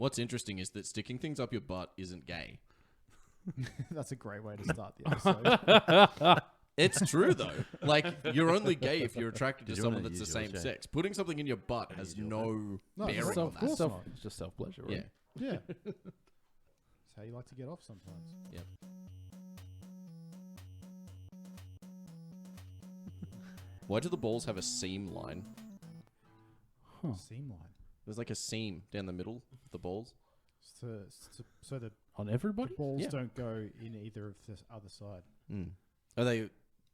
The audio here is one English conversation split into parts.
What's interesting is that sticking things up your butt isn't gay. That's a great way to start the episode. It's true though. Like, you're only gay if you're attracted to Did you someone wanna that's the use same yours, sex. Putting something in your butt has no bearing on of course that. not. It's just self-pleasure, Yeah. right? Yeah. That's how you like to get off sometimes. Yep. Why do the balls have a seam line? Seam line. There's like a seam down the middle of the balls. So the On everybody? balls Yeah. don't go in either of the other side. Are they?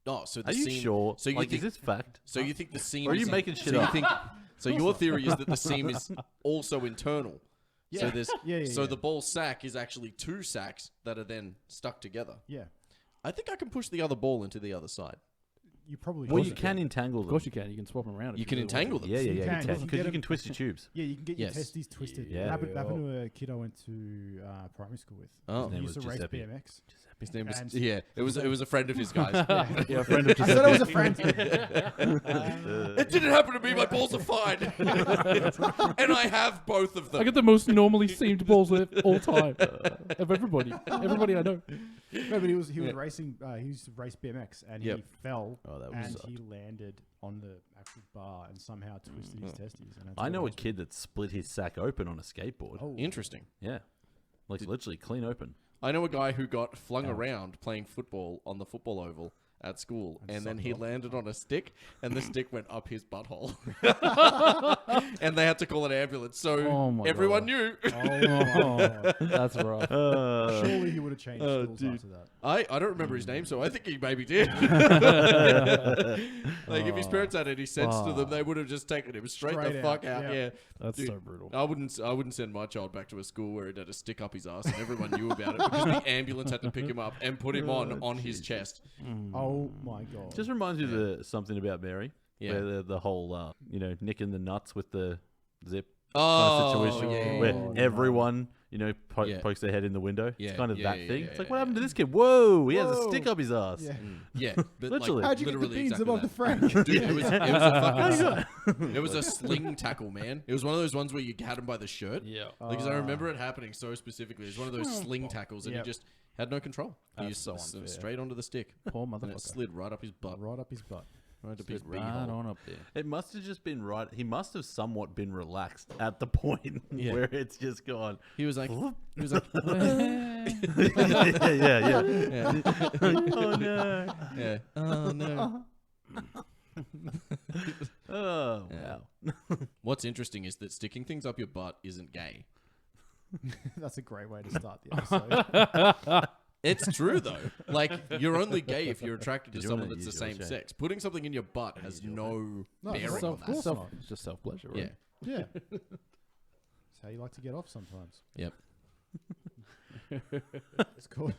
Oh, so the Are you seam. sure? So you like, think, is this fact? So you think the seam? Or are you is making shit so up? You think, so your theory is that the seam is also internal. Yeah. So there's. Yeah, so yeah. the ball sack is actually two sacks that are then stuck together. Yeah. I think I can push the other ball into the other side. You probably Well, should. you can entangle Of them. course you can. You can swap them around. if You can really want entangle to. them. Yeah, You yeah, can. yeah. You can Because get you can them- twist your tubes. Yeah, you can get Yes. your testes twisted. Yeah. It happened to a kid I went to primary school with. Oh. He name used was to race Giuseppe. BMX. His name was. And- Yeah, it was a friend of his guys. Yeah, a friend of I thought it was a friend. It didn't happen to me. My balls are fine, and I have both of them. I get the most normally seamed balls of all time of everybody. Everybody I know. No, but he was Yeah. racing. He used to race BMX, and Yep. he fell, Oh, that would and suck. he landed on the actual bar and somehow twisted his testes. And that's I what know it a was. kid that split his sack open on a skateboard. Oh, Interesting. Yeah. Like literally clean open. I know a guy who got flung around playing football on the football oval at school, and then he landed on a stick, and the stick went up his butthole, and they had to call an ambulance. So Oh my everyone God. knew. Oh, that's rough. surely he would have changed schools after that. I don't remember his name, so I think he maybe did. Like if his parents had any sense to them, they would have just taken him straight the Straight fuck out, out. yeah. Yeah, That's Dude, so brutal. I wouldn't send my child back to a school where he had a stick up his ass and everyone knew about it because the ambulance had to pick him up and put him on his chest. Oh my god! Just reminds me of something about Mary. Yeah. Where the whole, nicking the nuts with the zip Oh, kind of situation. yeah, where no. everyone, Yeah. pokes their head in the window. Yeah, It's kind of yeah, that yeah, thing. yeah, It's like, yeah, what happened to this kid? Whoa, he has a Whoa. stick up his ass. Yeah. Yeah, but Literally. How'd you get the literally beans exactly above the that. Frank? Dude, it was a fucking. It was a sling tackle, man. It was one of those ones where you had him by the shirt. Yeah. Because I remember it happening so specifically. It was one of those sling tackles, and Yep. he just had no control. He That's so just unfair. straight onto the stick, Poor and it motherfucker. slid right up his butt, Right up his butt. right up his Right beehole. on up there. It must have just been right. He must have somewhat been relaxed at the point Yeah. where it's just gone. He was like, yeah, yeah. yeah, Oh no. yeah. Oh no. Oh Yeah. wow. What's interesting is that sticking things up your butt isn't gay. That's a great way to start the episode. It's true though. Like, you're only gay if you're attracted to Did you someone wanna that's the use same yours, yeah? sex. Putting something in your butt has no No, bearing of on course that. not. It's just self-pleasure, Yeah. right? Yeah. That's how you like to get off sometimes. Yep. It's cool.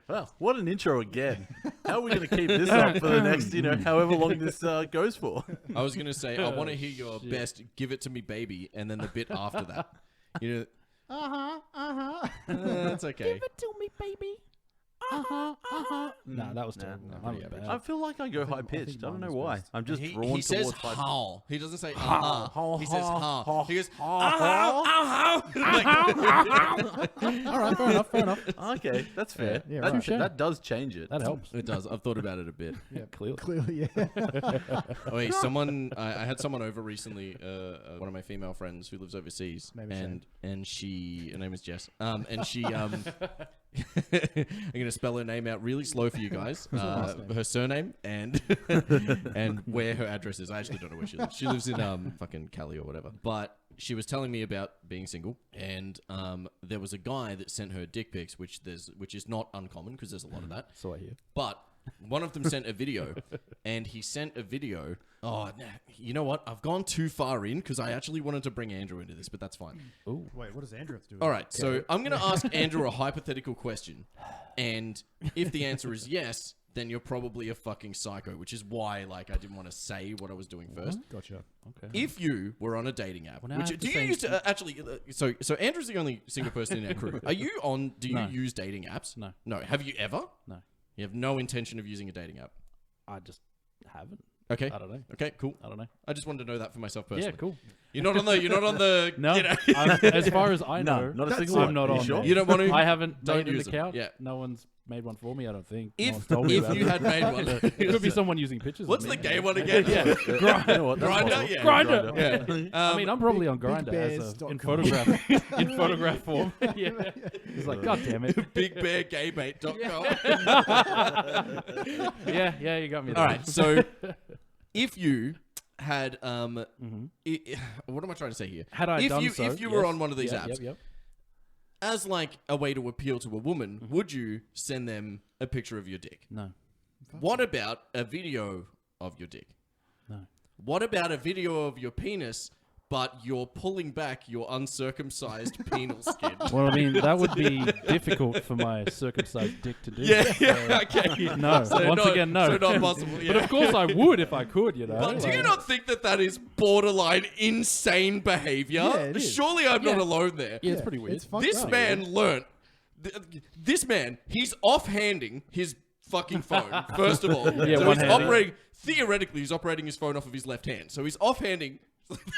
Well, what an intro again. How are we going to keep this up for the next, however long this goes for? I was gonna say I want to hear your best "Give It to Me, Baby," and then the bit after that. You know, that's okay. to me, baby. No, that was terrible. no, That was pretty bad. I feel like I go high think pitched. I don't know mine was why. best. I'm just He drawn says towards high. how. He doesn't say He says ha. ha. He goes All right, fair enough. Okay, that's fair. Yeah, that, right. that does change it. That helps. It does. I've thought about it a bit. Yeah, Clearly. clearly, yeah. Oh, wait, I had someone over recently, one of my female friends who lives overseas, Name is and she, her name is Jess, and she, I'm gonna spell her name out really slow for you guys. Her surname and and where her address is. I actually don't know where she lives. She lives in fucking Cali or whatever. But she was telling me about being single, and there was a guy that sent her dick pics, which is not uncommon because there's a lot of that. So I hear. But one of them sent a video, and he sent a video. Oh, you know what? I've gone too far in because I actually wanted to bring Andrew into this, but that's fine. Ooh. Wait, what does Andrew have to do with All it? right, so I'm going to ask Andrew a hypothetical question, and if the answer is yes, then you're probably a fucking psycho, which is why, like, I didn't want to say what I was doing first. Gotcha. Okay. If you were on a dating app, Well, now I which have do to you say- use to, actually? So Andrew's the only single person in our crew. Are you on? Do you No. use dating apps? No. No. Have you ever? No. You have no intention of using a dating app. I just haven't. Okay. I don't know. Okay. Cool. I don't know. I just wanted to know that for myself personally. Yeah, cool. You're not on the. No, You know, as far as I know, not a That's single it. one. I'm not Are you on sure? there. you don't want to. I haven't Don't made an use them. account. Yeah. No one's made one for me, I don't think. If no one's told me about you it. had made one, It could be someone using pictures. what's of the me. gay one again? Yeah. You know what? That's Grindr? possible. Yeah. Grindr. Yeah. I mean, I'm probably on Big Grindr Bears.com. in photograph form. Yeah, it's like, God damn it. BigBearGayBait.com. Yeah, you got me there. All right, so if you had Mhm. what am I trying to say here? Had I if done you so, if you were yes. on one of these Yep, apps, yep. as like a way to appeal to a woman, Mm-hmm. would you send them a picture of your dick? No. What about a video of your dick? No. What about a video of your penis, but you're pulling back your uncircumcised penal skin? Well, I mean, that would be difficult for my circumcised dick to do. Yeah, okay. No. So Once again, no. So not possible. Yeah. But of course I would if I could, you know. But do you like- not think that is borderline insane behavior? Yeah, it is. Surely I'm not Yeah. alone there. Yeah, it's pretty weird. It's fucked This up. man learnt. This man, he's offhanding his fucking phone. First of all, Yeah, so he's one-handed. operating. Theoretically, he's operating his phone off of his left hand. So he's offhanding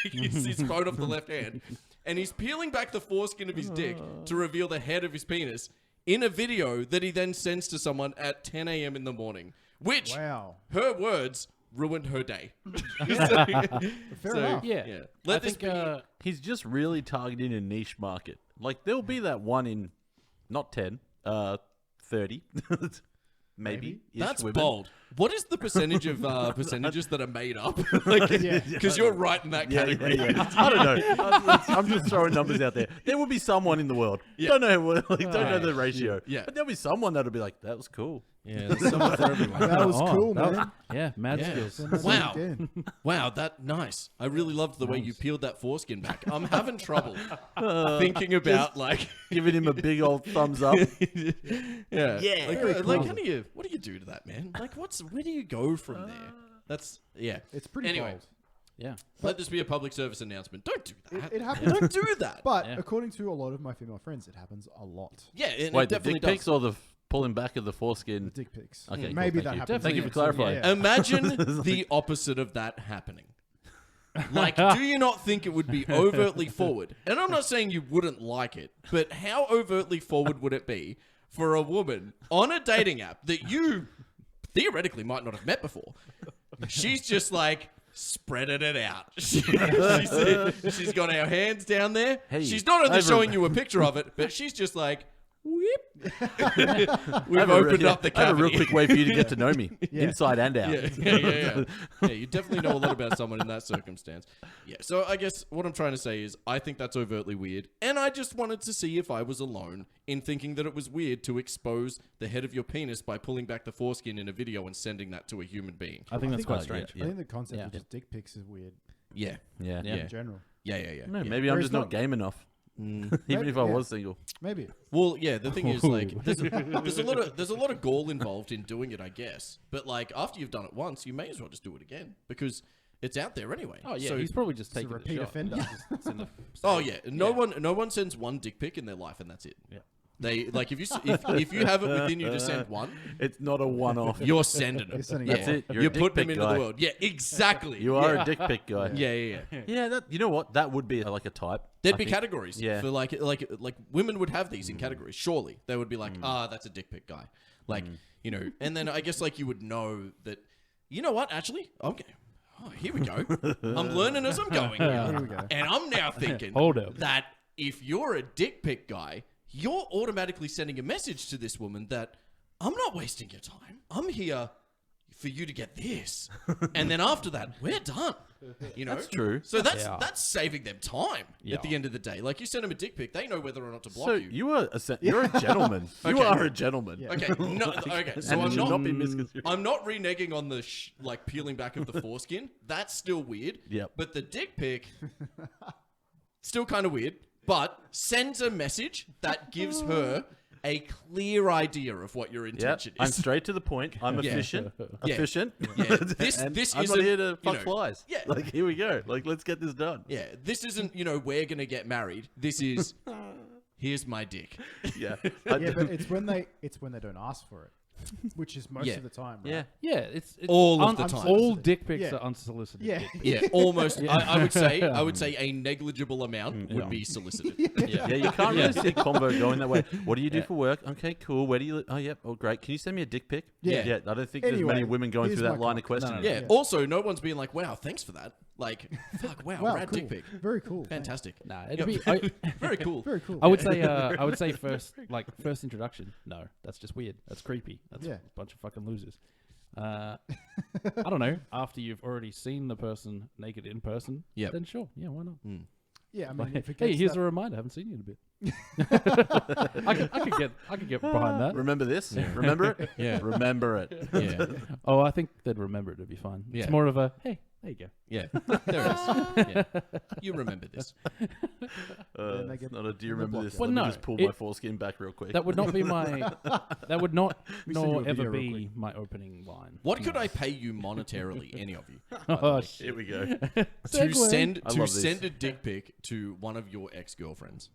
his phone off the left hand, and he's peeling back the foreskin of his dick to reveal the head of his penis in a video that he then sends to someone at 10 a.m. in the morning. Which, Wow. her words, ruined her day. Fair enough. Yeah. Let I this think, be. He's just really targeting a niche market. Like, there'll be that one in, not 10, 30, maybe. That's women. bold. What is the percentage of percentages that are made up? Like, because you're right in that category. I don't know. I'm just throwing numbers out there. There will be someone in the world. Yeah. Don't know, don't know the ratio. Yeah. But there'll be someone that'll be like, that was cool. Yeah, there's someone for everyone. That was Oh, cool, that- man. Yeah, mad Yeah. skills. Send us Wow. again. Wow, that nice. I really loved the way you peeled that foreskin back. I'm having trouble thinking about like, Giving him a big old thumbs up. yeah, Very like cool. what do you do to that, man? Like, where do you go from there? That's It's pretty Anyway. bold. Yeah. Let this be a public service announcement. Don't do that. It happens. Don't do that. But Yeah. according to a lot of my female friends, it happens a lot. yeah, it Wait, the definitely dick pics does. or the pulling back of the foreskin? The dick pics. Okay, cool, Maybe thank that you. happens. Thank you for next. clarifying. Yeah. Imagine the opposite of that happening. Like, do you not think it would be overtly forward? And I'm not saying you wouldn't like it, but how overtly forward would it be for a woman on a dating app that you theoretically might not have met before? She's just like spreading it out. She's got our hands down there. Hey, she's not only I've showing you a picture of it, but she's just like, whip. We've have opened up the I have a real cavity. quick way for you to get to know me, Yeah. inside and out. Yeah. Yeah, you definitely know a lot about someone in that circumstance. Yeah, so I guess what I'm trying to say is I think that's overtly weird, and I just wanted to see if I was alone in thinking that it was weird to expose the head of your penis by pulling back the foreskin in a video and sending that to a human being. I think that's quite yeah, strange. I think the concept Yeah. of just dick pics is weird Yeah. Yeah. Yeah. in general. Yeah. No, Yeah. maybe I'm Whereas just not not- game enough. Even Maybe- if I yeah. was single. Maybe. Well, yeah, the thing is, like, there's a lot of gall involved in doing it, I guess. But like, after you've done it once, you may as well just do it again because it's out there anyway. Oh, yeah, So, he's probably just It's a taking repeat the shot. offender. It's in the oh yeah, no one sends one dick pic in their life, and that's it. Yeah. They like if you have it within you to send one, It's not a one-off. you're sending You're them. sending Yeah. it That's it. You're You a dick put them pic into guy. the world. Yeah, exactly. You are a dick pic guy. Yeah. Yeah, that, you know what? That would be like a type. There'd I be think. categories. Yeah. For like women would have these in categories. Surely they would be like, that's a dick pic guy. Like and then I guess like you would know that. You know what? Actually, okay. Oh, here we go. I'm learning as I'm going here. Here we go. And I'm now thinking Hold up. that if you're a dick pic guy, you're automatically sending a message to this woman that I'm not wasting your time. I'm here for you to get this. And then after that, we're done. You know? That's true. So that's Yeah. that's saving them time Yeah. at the end of the day. Like you send them a dick pic, they know whether or not to block So you. you are you're a gentleman. You Okay. are a gentleman. Yeah. Okay, no, okay. So And it I'm should not, not be misconstrued. I'm not reneging on the like peeling back of the foreskin. That's still weird. Yep. But the dick pic, still kind of weird. But sends a message that gives her a clear idea of what your Yeah, intention I'm is. straight to the point. I'm Yeah. efficient. Yeah. Efficient. Yeah. This And this I'm isn't not here to you fuck know, flies. Yeah. Like, here we go. Like, let's get this done. Yeah, this isn't we're gonna get married. This is here's my dick. Yeah. Yeah, but it's when they don't ask for it. which is most Yeah. of the time. Right? Yeah. Yeah, it's All of the time. All dick pics Yeah. are unsolicited. Yeah. dick pics. Yeah, almost. I would say a negligible amount would Yeah. be solicited. Yeah, you can't really see convo going that way. What do you do for work? Okay, cool. Where do you live? Oh, yep. Oh, great. Can you send me a dick pic? Yeah. I don't think there's many women going here's through that my line of cock. questioning. Yeah. Yeah. Also, no one's being like, "Wow, thanks for that." Like, fuck, wow, rad cool. dick pic, Very cool. fantastic. Nah, Yep. it'd be. Very cool. Very cool. I would say first introduction. No, that's just weird. That's creepy. That's Yeah. a bunch of fucking losers. I don't know. After you've already seen the person naked in person, Yep. then sure, yeah, why not? Yeah, I mean, Like, if it hey, gets here's that- a reminder. I haven't seen you in a bit. I could get behind that. Remember this? Remember it? Yeah. Remember it. Yeah, Oh, I think they'd remember it. It'd be fine. Yeah. It's more of a hey, there you go. yeah. There it is. Yeah. You remember this? Then they get Not a, do you in the remember this? block. Well, Let me no, just pull it- my foreskin back real quick. That would not be my. That would not We send you nor a video ever real be quick. my opening line. What could I pay you monetarily, any of you, Oh Here we go. to Segue. send I love this. a dick pic to one of your ex-girlfriends?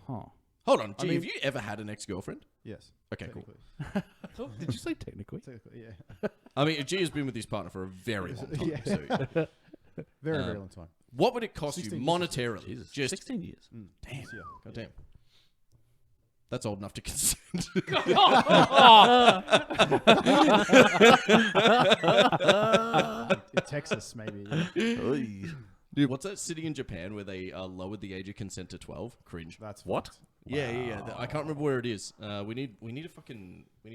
Huh. Hold on, G, mean- have you ever had an ex-girlfriend? Yes. Okay, cool. technically. Did you say technically? Technically, yeah. I mean, G has been with his partner for a very long time. Yeah. So, Very, very long time. what would it cost you 16 years. monetarily? Jesus. Just 16 years. damn, Yeah. god damn. That's old enough to consent. In Texas, maybe. Yeah. Oy. Dude, what's that city in Japan where they lowered the age of consent to 12? Cringe. That's What? fucked. Yeah. I can't remember where it is. We need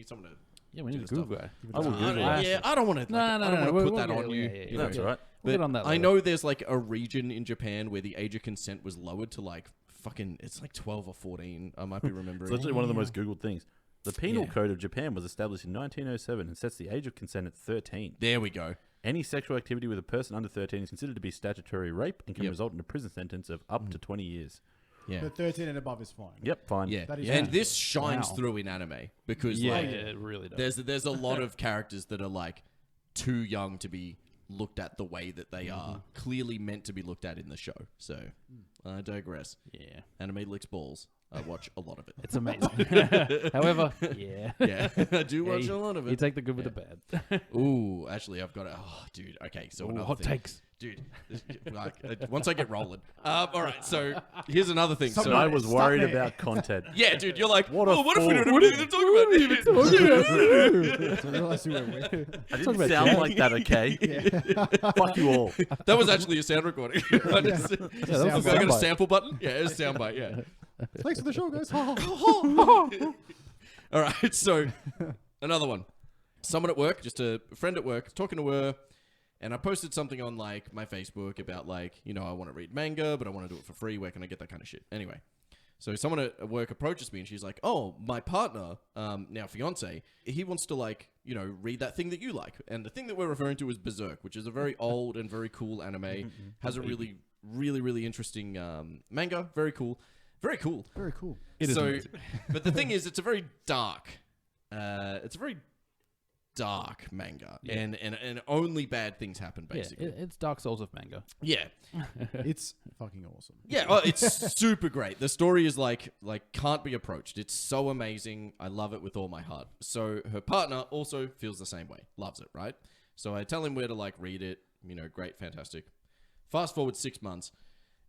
someone to. Yeah, we Do need a the Google stuff. guy. I will Google it. Yeah, I don't want to. No, I don't want to put that on you. yeah, you know. That's all right. We'll get on that I later. know there's like a region in Japan where the age of consent was lowered to like fucking. It's like 12 or 14. I might be remembering. It's literally one of the most Googled things. The Penal Yeah. Code of Japan was established in 1907 and sets the age of consent at 13. There we go. Any sexual activity with a person under 13 is considered to be statutory rape and can Yep. result in a prison sentence of up to 20 years. Yeah. But 13 and above is fine. Yep, fine. Yeah. That is And fine. this shines Wow. through in anime because Yeah, like yeah, it really does. there's a lot of characters that are like too young to be looked at the way that they are clearly meant to be looked at in the show. So I digress. Yeah, Anime licks balls. I watch a lot of it. it's amazing. However, yeah, Yeah, I do Yeah, watch a lot of you it. take the good with the bad. Ooh, actually, I've got it. Oh, dude. Okay, so Ooh, another hot thing. takes. Dude, once I get rolling. All right, so here's another thing. Stop So I was Stop worried it. about content. yeah, dude, you're like, What a what if we fool. don't have anything to talk about? I realized who we're with. I didn't about sound Jack. like that, okay? Fuck you all. That was actually a sound recording. I just- Yeah, that was Sound a I got a soundbite. sample button. Yeah, it's a soundbite. Yeah. Thanks for the show, guys. All right, so another one. Someone at work, just a friend at work, talking to her, and I posted something on like my Facebook about like, you know, I want to read manga, but I want to do it for free. Where can I get that kind of shit? Anyway, so someone at work approaches me and she's like, "Oh, my partner, now fiance, he wants to like, you know, read that thing that you like." And the thing that we're referring to is Berserk, which is a very old and very cool anime. Has a really, really, really interesting manga. Very cool. Very cool. Very cool. It is so, amazing. but the thing is, it's a very dark. It's a very dark manga, Yeah. and only bad things happen Yeah, basically. it's Dark Souls of manga. Yeah, It's fucking awesome. yeah. Oh, it's super great. The story is like can't be approached. It's so amazing. I love it with all my heart. So her partner also feels the same way. Loves it, right? So I tell him where to like read it. You know, great, fantastic. Fast forward 6 months.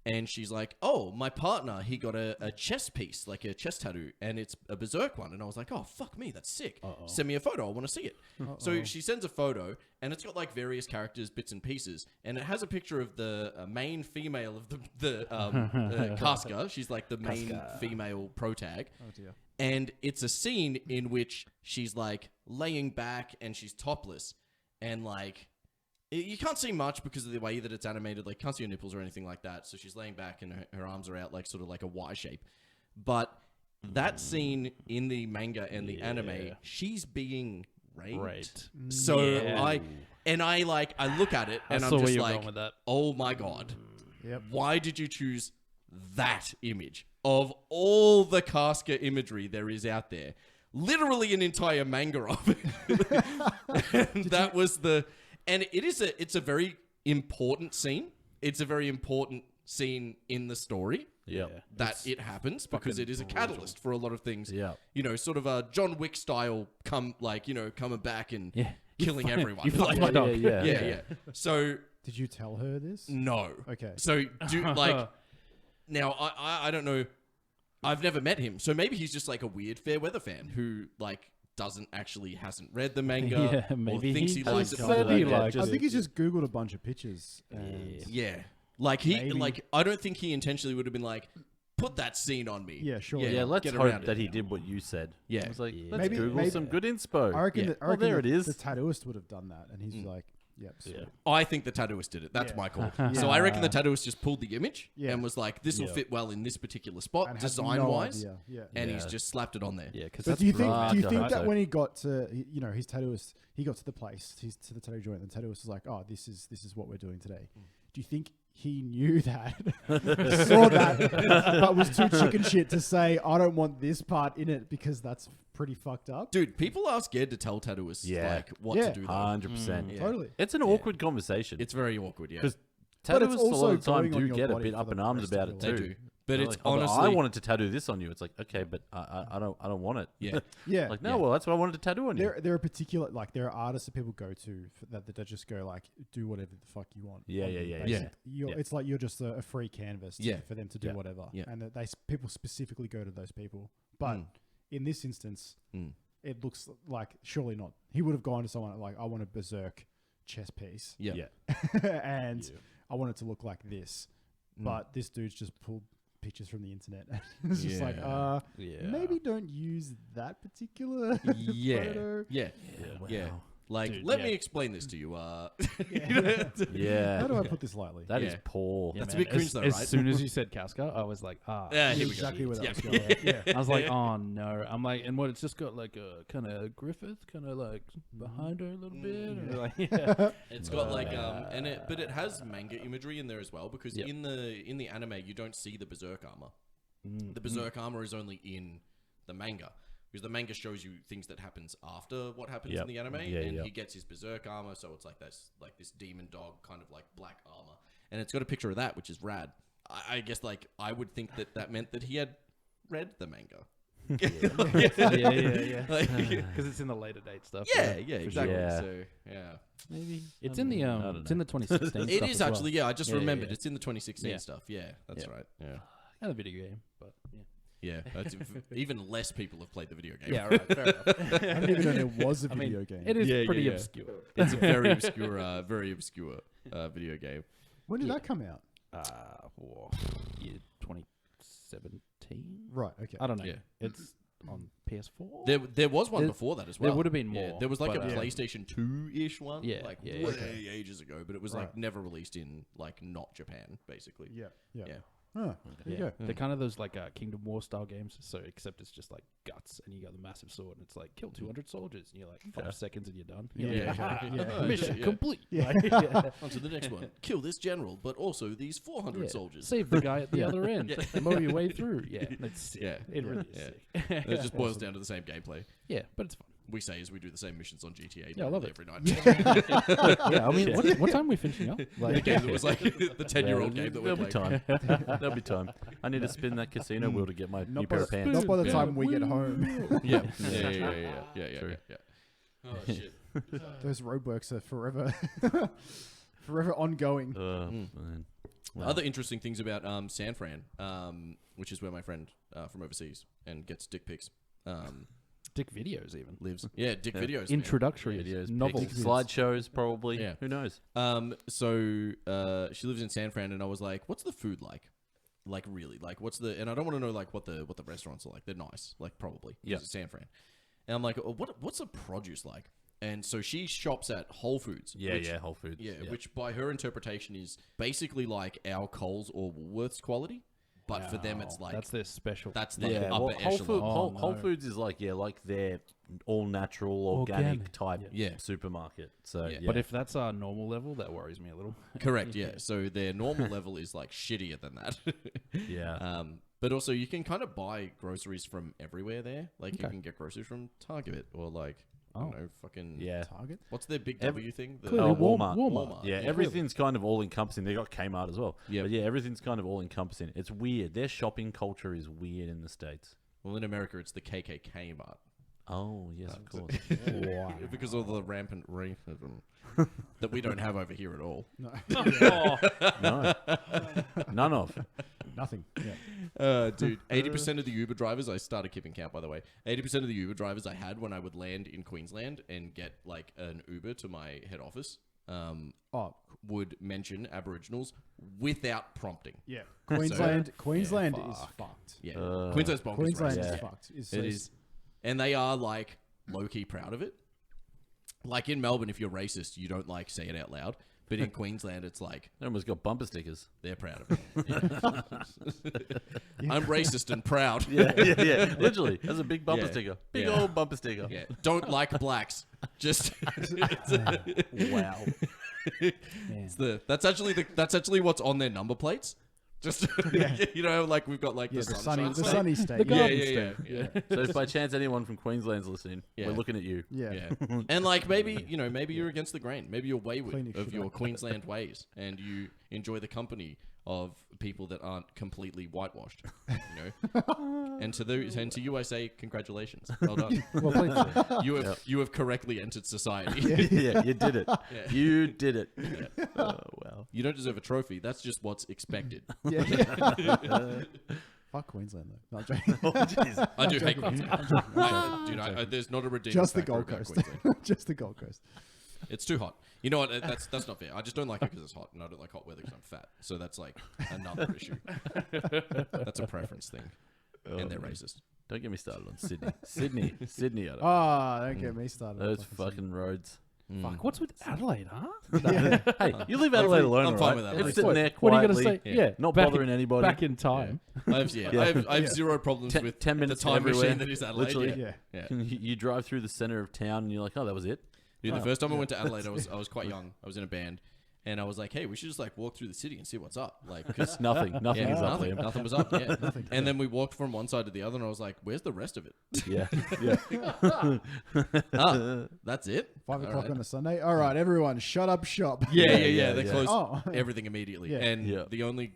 And she's like, "Oh, my partner, he got a chest piece, like a chest tattoo, and it's a Berserk one." And I was like, "Oh, fuck me, that's sick. Send me a photo. I want to see it." So she sends a photo, and it's got like various characters, bits and pieces, and it has a picture of the main female of the Casca. She's like the main female pro tag. Oh dear. And it's a scene in which she's like laying back and she's topless, and like you can't see much because of the way that it's animated. Like, can't see her nipples or anything like that. So she's laying back and her arms are out, like sort of like a Y shape. But that scene in the manga and the anime, she's being raped. Right. So Yeah. I look at it and I I'm saw where just you're like, going with that. oh my god, Yep. why did you choose that image of all the Casca imagery there is out there? Literally an entire manga of it. And that was the. And it's a very important scene. It's a very important scene in the story. Yeah. that it happens because it is a catalyst for a lot of things. Yeah. You know, sort of a John Wick style coming back and killing everyone. You feel like my dog. Yeah. So Did you tell her this? no. Okay. So now I don't know. I've never met him, so maybe he's just like a weird fair weather fan who like hasn't read the manga Yeah, maybe or thinks he he likes just it. said he likes I it. think he's just Googled a bunch of pictures. And Yeah, like Maybe. I don't think he intentionally would have been like, put that scene on me. Yeah, sure. Yeah, let's get hope around that it. he did what you said. Yeah. I was like, Yeah. let's Google some good inspo. I reckon. Yeah. I reckon there it is. The tattooist would have done that, and he's like, "Yep, sweet." I think the tattooist did it. That's Yeah. my call. So I reckon the tattooist just pulled the image Yeah. and was like, this will fit well in this particular spot, And had design no wise. idea. Yeah. And Yeah. he's just slapped it on there. Yeah, because But that's do you think? right. Do you I think hope that so. when he got to, his tattooist, he got to the place, he's to the tattoo joint, and the tattooist was like, "Oh, this is what we're doing today." Do you think he knew that, saw that, but was too chicken shit to say, "I don't want this part in it," because that's pretty fucked up? Dude, people are scared to tell tattooists like what Yeah. to do. Though. 100%. Yeah. Totally. It's an awkward conversation. It's very awkward, yeah. Because But it's tattooists a lot also of the time going on do your get a body bit for up the in arms rest about of it your They too. do. But They're it's like, "Oh, but honestly... I wanted to tattoo this on you." It's like, okay, but I don't want it. Yeah. Yeah. Like, no, well, that's what I wanted to tattoo on you. There are particular, like, there are artists that people go to that just go, like, do whatever the fuck you want. Yeah, on yeah, you, yeah, basically. yeah. It's like you're just a free canvas for them to do Yeah. whatever. Yeah. And that people specifically go to those people. But in this instance, it looks like surely not. He would have gone to someone like, "I want a berserk chess piece. Yeah. And I want it to look like this." But this dude's just pulled pictures from the internet. It's just like, maybe don't use that particular photo. Yeah. Wow. Like, Dude, let yeah. me explain this to you. Yeah. How do I put this lightly? That is Yeah. poor. Yeah, That's a man, bit cringe though, as right? soon as you said Casca, I was like, Yeah, here we go. Exactly where that Yeah. was going. Yeah. I was like, oh no. I'm like, and what? It's just got like a kind of Griffith, kind of like behind her a little bit. And like, yeah. It's got like but it has manga imagery in there as well because in the anime you don't see the berserk armor. The berserk armor is only in the manga because the manga shows you things that happens after what happens in the anime, and he gets his berserk armor, so it's like this demon dog kind of like black armor, and it's got a picture of that, which is rad. I guess like I would think that meant that he had read the manga. yeah. Like, Because it's in the later date stuff. yeah, exactly. Yeah. So yeah. Maybe. It's in the don't it's in the 2016. It stuff is as well. actually, yeah. I just Yeah, remembered yeah. it's in the 2016 Yeah. stuff. Yeah, that's right. Yeah, And a video game, but yeah. yeah. That's even less people have played the video game. Yeah, right. Fair enough. I didn't even know there was a I mean, video game. It is Yeah, pretty yeah. obscure. It's a very obscure video game. When did that come out? Year 2017. Right. Okay. I don't know. Yeah. It's on PS4. There was one There- before that as well. there would have been Yeah, more, there was like a but, PlayStation 2-ish one. Yeah, like yeah, way ages ago, but it was like Right. never released in like not Japan, basically. Yeah. Yeah. Yeah. Oh, there you Yeah, go. they're kind of those like Kingdom War style games. So except it's just like guts, and you got the massive sword, and it's like kill 200 soldiers, and you're like 5 seconds, and you're done. You're Yeah. like, "Ah, Yeah. mission Yeah. complete. Yeah. Like, yeah. On to the next one. Kill this general, but also these 400 Yeah. soldiers. Save the guy at the other end. Mow your way through. Yeah, it's sick. Yeah. It really is sick. It just boils down to the same gameplay. Yeah, but it's fun. We say as we do the same missions on GTA Yeah, I love it. every night. Yeah, I mean, what time are we finishing up? The Like, game that was like the 10-year-old game that we're There'll be playing. time. There'll be time. I need to spin that casino wheel to get my new Not pair by, of pants. not by the Yeah. time we get home. Yeah. Yeah. True. Oh shit. Those roadworks are forever, forever ongoing. Man. Wow. Other interesting things about San Fran, which is where my friend from overseas and gets dick pics dick videos even. lives. Yeah, dick videos. man. Introductory Videos, novels. pics, slideshows, probably. Yeah. Who knows? So she lives in San Fran, and I was like, "What's the food like? Like really? Like what's the?" And I don't want to know like what the restaurants are like. They're nice, like probably. 'Cause Yeah. it's San Fran. And I'm like, "What's the produce like?" And so she shops at Whole Foods. which, Whole Foods. Yeah, which by her interpretation is basically like our Coles or Woolworths quality, but for them it's like That's their special. that's the Yeah, upper well, echelon. Whole no. Foods is like like their all natural organic type Yeah. supermarket. So Yeah. But if that's our normal level, that worries me a little. Correct, yeah. So their normal level is like shittier than that. yeah, But also you can kind of buy groceries from everywhere there. Like you Okay. can get groceries from Target or like I don't know, fucking Yeah. Target. What's their big W thing? The Clearly, Walmart. Walmart. Yeah, Yeah. everything's kind of all encompassing. They got Kmart as well. Yep. But yeah, everything's kind of all encompassing. It's weird. Their shopping culture is weird in the States. Well, in America, it's the KKK Mart. Oh, yes, of course. Wow. Because of the rampant racism that we don't have over here at all. No. No. None of. Nothing. Yeah. Dude, 80% of the Uber drivers, I started keeping count by the way, 80% of the Uber drivers I had when I would land in Queensland and get like an Uber to my head office would mention Aboriginals without prompting. Yeah. Queensland is fucked. Yeah. Queensland's bonkers. Queensland racist. is fucked. It is. And they are like low-key proud of it. Like in Melbourne, if you're racist, you don't like say it out loud. But in Queensland, it's like They almost got bumper stickers. they're proud of it. Yeah. I'm racist and proud. Yeah. Literally. That's a big bumper Yeah. sticker. Big Yeah. old bumper sticker. Yeah. Don't like blacks. Just Wow. it's that's actually what's on their number plates. Just you know, like we've got like Yeah, the the sunshine sunny state. state. The Yeah, garden yeah. So if by chance anyone from Queensland's listening, Yeah. we're looking at you. Yeah. Yeah. And like maybe you're against the grain. Maybe you're Clean wayward your of shit your up. Queensland ways, and you enjoy the company of people that aren't completely whitewashed. You know. And to you, I say congratulations. Well done. Well, please. You have correctly entered society. Yeah, you did it. Yeah. You did it. Oh, wow. You don't deserve a trophy. That's just what's expected. Yeah. Fuck Queensland though. Not joking. Oh, jeez. I do hate Queensland. Dude, there's not a redeeming Just the factor Gold about Coast. Queensland. Just the Gold Coast. It's too hot. You know what? That's not fair. I just don't like it because it's hot, and I don't like hot weather because I'm fat. So that's like another issue. That's a preference thing, and they're racist. Don't get me started on Sydney. Sydney. I don't Don't get me started. Those fucking roads. Fuck, what's with Adelaide, huh? Hey, you leave Adelaide alone, I'm fine right? with Adelaide. It's sitting there What are you quietly. going to say? Yeah. Not back bothering anybody. Back in time. I have zero problems with 10 minutes the time everywhere. machine that is Adelaide. Literally. Yeah. Yeah. You drive through the center of town and you're like, oh, that was it. Dude, the first time I went to Adelaide, I was quite young. I was in a band, and I was like, hey, we should just like walk through the city and see what's up. Like, because Nothing is up there. nothing was up. Yeah. And then we walked from one side to the other, and I was like, where's the rest of it? Yeah. That's it. 5 o'clock Alright. on a Sunday. All right, everyone, shut up shop. Yeah. They yeah. closed Oh. everything immediately. Yeah. And Yeah. the only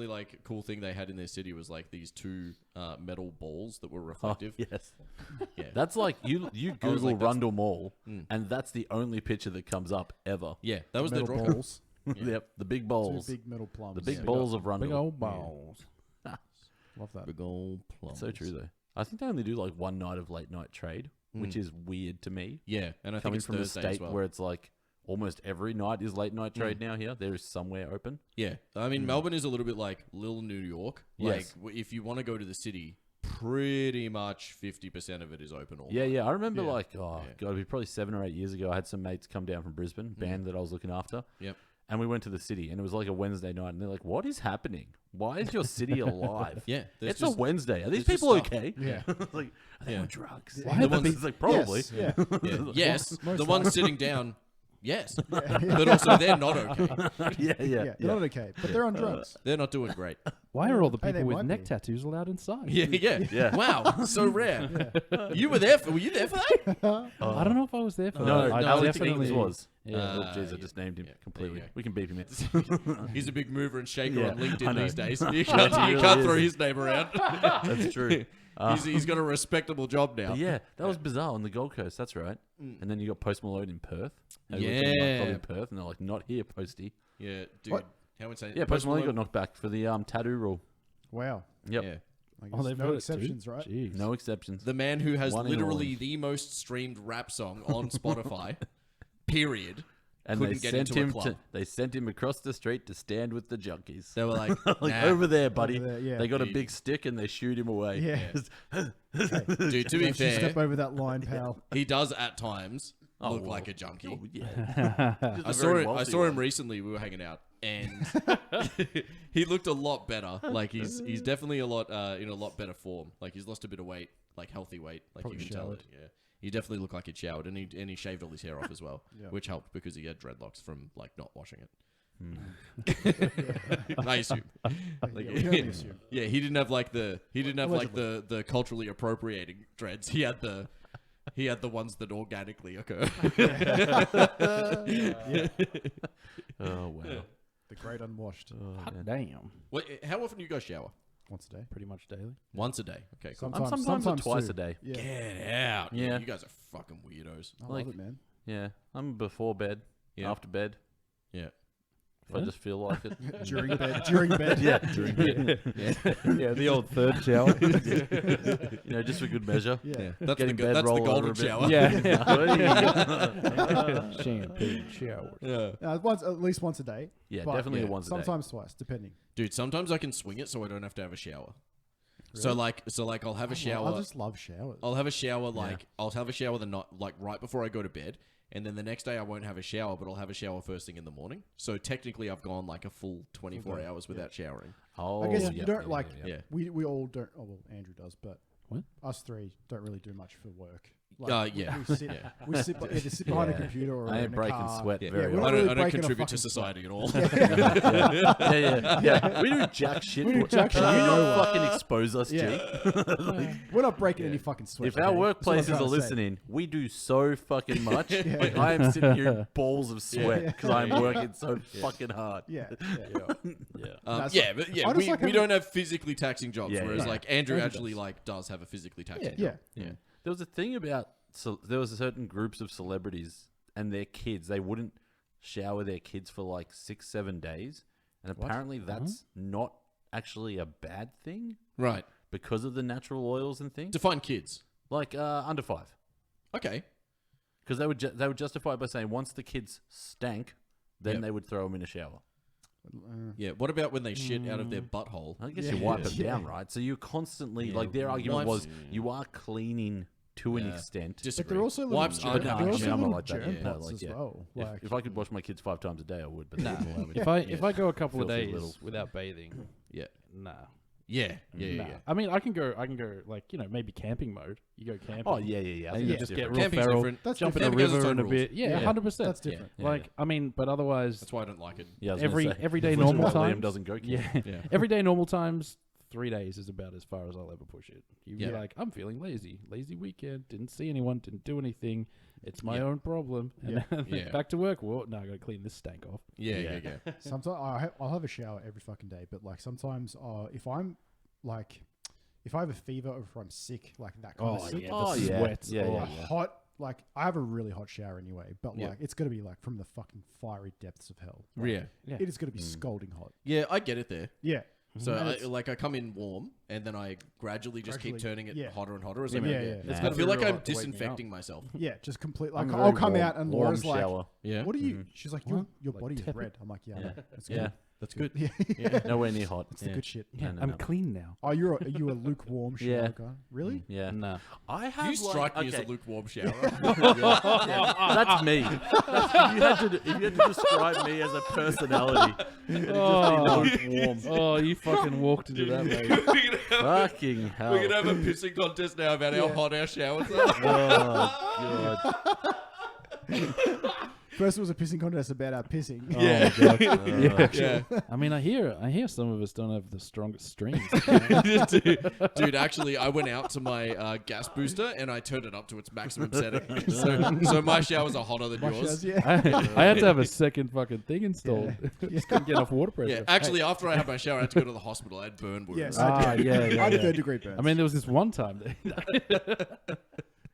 like cool thing they had in their city was like these two metal balls that were Oh, reflective. yes. Yeah. That's like you was Google like, that's- Rundle Mall, and that's the only picture that comes up ever. Yeah, that was their Metal drawing. balls. Yep, the big Two balls. big metal plums. The big Yeah. balls of Rundle. Big old balls. Love that. Big old plums. So true, though. I think they only do like one night of late night trade, which is weird to me. Yeah, and I think Coming it's from a Thursday state as well. where it's like almost every night is late night trade now here. There is somewhere open. Yeah, I mean Melbourne is a little bit like Little New York. Like Yes. if you want to go to the city, pretty much 50% of it is open all Yeah, night. yeah. I remember Yeah. like, oh, Yeah. God, it'd be probably 7 or 8 years ago. I had some mates come down from Brisbane, band that I was looking after. Yep. And we went to the city, and it was like a Wednesday night, and they're like, "What is happening? Why is your city alive? Yeah, there's it's just- a Wednesday. Are these there's just people stuff. okay? Yeah. like, are they Yeah. on drugs? Why the ones- It's like probably. Yes. Yeah. Yeah. Yes, Most the ones sitting down, yes, but also they're not okay. yeah, Yeah. They're not okay, but they're on drugs. They're not doing great. Why are all the Hey, they people with might neck be. tattoos allowed inside? Yeah. Wow, so rare. You were there for? Were you there for that? I don't know if I was there for No, that. I Alex definitely Ings was. Yeah. Oh, jeez, I yeah. just named him Yeah, there completely. you go. We can beep him in. He's a big mover and shaker Yeah, on I LinkedIn know. these days. You He can't really throw is. his name around. That's true. He's got a respectable job now. But yeah, that was bizarre on the Gold Coast. That's right. And then you got Post Malone in Perth. They were Yeah. getting knocked off in Perth, and they're like, "Not here, Posty." Yeah, dude. What? How insane. Yeah, Post Malone got knocked back for the tattoo rule. Wow. Yep, Yeah. I Oh, guess they've no heard exceptions, it too? right? Jeez. no exceptions. The man who has One in literally orange. the most streamed rap song on Spotify, period. And couldn't get into a club. They sent him across the street to stand with the junkies. They were like, Like nah. over there, buddy. Over there, yeah. They got a Dude. big stick and they shoot him away. Yeah. Dude, to be Don't you fair, step over that line, pal. he does at times Oh, look well. like a junkie. Oh, yeah. I saw him recently. We were hanging out, and he looked a lot better. Like he's definitely a lot in a lot better form. Like he's lost a bit of weight, like healthy weight. Like Probably you can tell showered. it. Yeah, he definitely looked like he'd showered, and he shaved all his hair off as well, Yeah. which helped because he had dreadlocks from like not washing it. Hmm. I assume. Like, Yeah, we can only assume. yeah, he didn't have like the culturally appropriating dreads. He had the He had the ones that organically occur. Oh wow. The great unwashed. Oh, Hot man. damn. How often do you guys shower? Once a day. Pretty much daily. Once a day. Okay, cool. Sometimes or twice two. a day. Yeah. Get out. Yeah. You guys are fucking weirdos. I Like- love it, man. Yeah, I'm before bed, Yeah. after bed. Yeah. If I just feel like it. During bed. During bed. Yeah, during bed. Yeah, the old third shower. You know, just for good measure. Yeah. That's Getting the, bed that's the roll over golden a bit. shower. Yeah. Champagne showers. Yeah. At least once a day. Yeah, But definitely yeah, once a day. Sometimes twice, depending. Dude, sometimes I can swing it so I don't have to have a shower. So like I'll have a shower. I just love showers. I'll have a shower I'll have a shower the night like right before I go to bed, and then the next day I won't have a shower, but I'll have a shower first thing in the morning. So technically I've gone like a full 24 day, hours without showering. Oh, I guess yeah, you don't like. yeah. We all don't. Oh well, Andrew does, but What? us three don't really do much for work. Yeah. We sit. Yeah. We sit. Either sit behind a Yeah. computer or I in ain't a breaking car. sweat Yeah. very we're I not often. don't, really I don't breaking a contribute to fucking society at all. Yeah. We do jack shit. We do jack shit. You You know don't what? fucking expose us, Yeah. G. We're not breaking any fucking sweat. If our okay? That's what I'm workplaces trying are to say. listening, we do so fucking much. Like I am sitting here in balls of sweat Yeah. because I'm working so fucking hard. Yeah. Yeah. That's Yeah, but yeah, I just like we having- don't have physically taxing jobs, Yeah, whereas yeah. like Andrew Andrew actually does. like does have a physically taxing Yeah. job. Yeah. There was a thing about there was certain groups of celebrities and their kids. They wouldn't shower their kids for like 6-7 days, and apparently that's not actually a bad thing Right. because of the natural oils and things. Define kids. Like under 5, Okay. because they would justify it by saying once the kids stank, then Yep. they would throw them in a shower. Yeah. What about when they shit out of their butthole? I guess Yeah. you wipe it Yeah. down, right? So you constantly Yeah, like their argument wipes- was you are cleaning to an Yeah. extent. But Disagree. they're also little Wipes germ, aren't they're having also shit. I'm not little like that, germ yeah, pots like, as yeah. well. Like, If I could wash my kids 5 times a day, I would. But Nah. that's not If I go a couple of Filthy days little. without bathing, Yeah. nah. Yeah. Yeah. Nah. Yeah. I mean, I can go like maybe camping mode. You go camping. Oh yeah. I And think you that's just get different. real Camping's feral, different. That's jump in a different. Camping has its river own and a rules. bit. Yeah, Yeah. 100%. that's different. Yeah, Like, I mean, but otherwise, That's why I don't like it. Yeah, I was gonna say, everyday which is normal why Liam times doesn't go camping. Yeah, Yeah. everyday normal times. 3 days is about as far as I'll ever push it. You'd Yeah. be like, I'm feeling lazy weekend, didn't see anyone, didn't do anything. It's my Yeah. own problem. And then Yeah. back to work. Well, no, I got to clean this stank off. Yeah. Sometimes I'll have a shower every fucking day, but like sometimes if I'm like if I have a fever or if I'm sick, like that kind of sick, Oh, the yeah. sweats. Yeah, oh, yeah. hot. Like I have a really hot shower anyway, but Yeah. like it's gonna be like from the fucking fiery depths of hell. Like, Yeah. Yeah. It is gonna be scalding hot. Yeah, I get it there. Yeah. So And I, it's- like I come in warm and then I gradually just keep Gradually, turning it yeah. hotter and hotter as Yeah, I go. yeah, yeah. It's Nah. I gotta feel be like real I'm hot to wake me up. disinfecting myself. Yeah, just complete. I'm Like very I'll come warm- out and warm Laura's like, shower. Yeah. "What are you?" She's like, "Your Like body is tepid. red." I'm like, "Yeah, I know. That's Yeah, good. That's good. Yeah, nowhere near hot. it's the good shit." Yeah, No. I'm clean now. Oh, are you a lukewarm shower Yeah. guy? Really? Yeah, Nah. I have. You strike me as a okay. lukewarm shower. That's me. If you had to describe me as a personality, it'd just be lukewarm. Oh, you fucking walked into that, mate. Fucking hell. We're gonna have a pissing contest now about how hot our showers are. Oh god. First was a pissing contest about our pissing. Yeah. Yeah. I mean, I hear some of us don't have the strongest strings. Dude, actually, I went out to my gas booster and I turned it up to its maximum setting. So my showers are hotter than My yours. showers, yeah. I had to have a second fucking thing installed. Just couldn't get enough water pressure. Yeah, actually, after I had my shower, I had to go to the hospital. I had burn wounds. Yes, Ah, I did. yeah, I yeah, had a yeah. 3rd-degree burn. I mean, there was this one time. but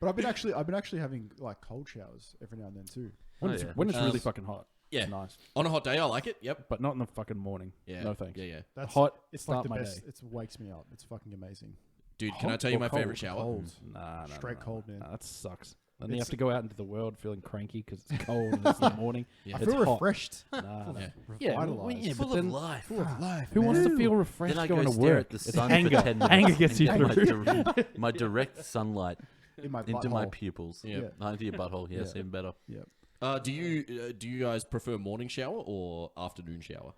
I've been actually having like cold showers every now and then too. When Oh, it's, yeah. when it's really fucking hot. Yeah. It's nice. On a hot day, I like it. Yep. But not in the fucking morning. Yeah. No thanks. Yeah. That's Hot, It's start like the my best. day. It wakes me up. It's fucking amazing. Dude, can I Hot tell you or my cold? favorite shower? Cold. Nah, Straight cold, man. Nah, that sucks. And then you It's- have to go out into the world feeling cranky because it's cold and it's in the morning. Yeah. I It's feel hot. refreshed. Nah, Yeah. Yeah, Revitalized. well, yeah, Full but then of life. Full of life. who wants to man. feel refreshed Then I going go to stare work? at the It's sun anger. for 10 minutes. Anger gets you and through. get my direct sunlight in my into my butthole. pupils. Yeah. Into your butthole. Yes, Yeah. even better. Do you guys prefer morning shower or afternoon shower?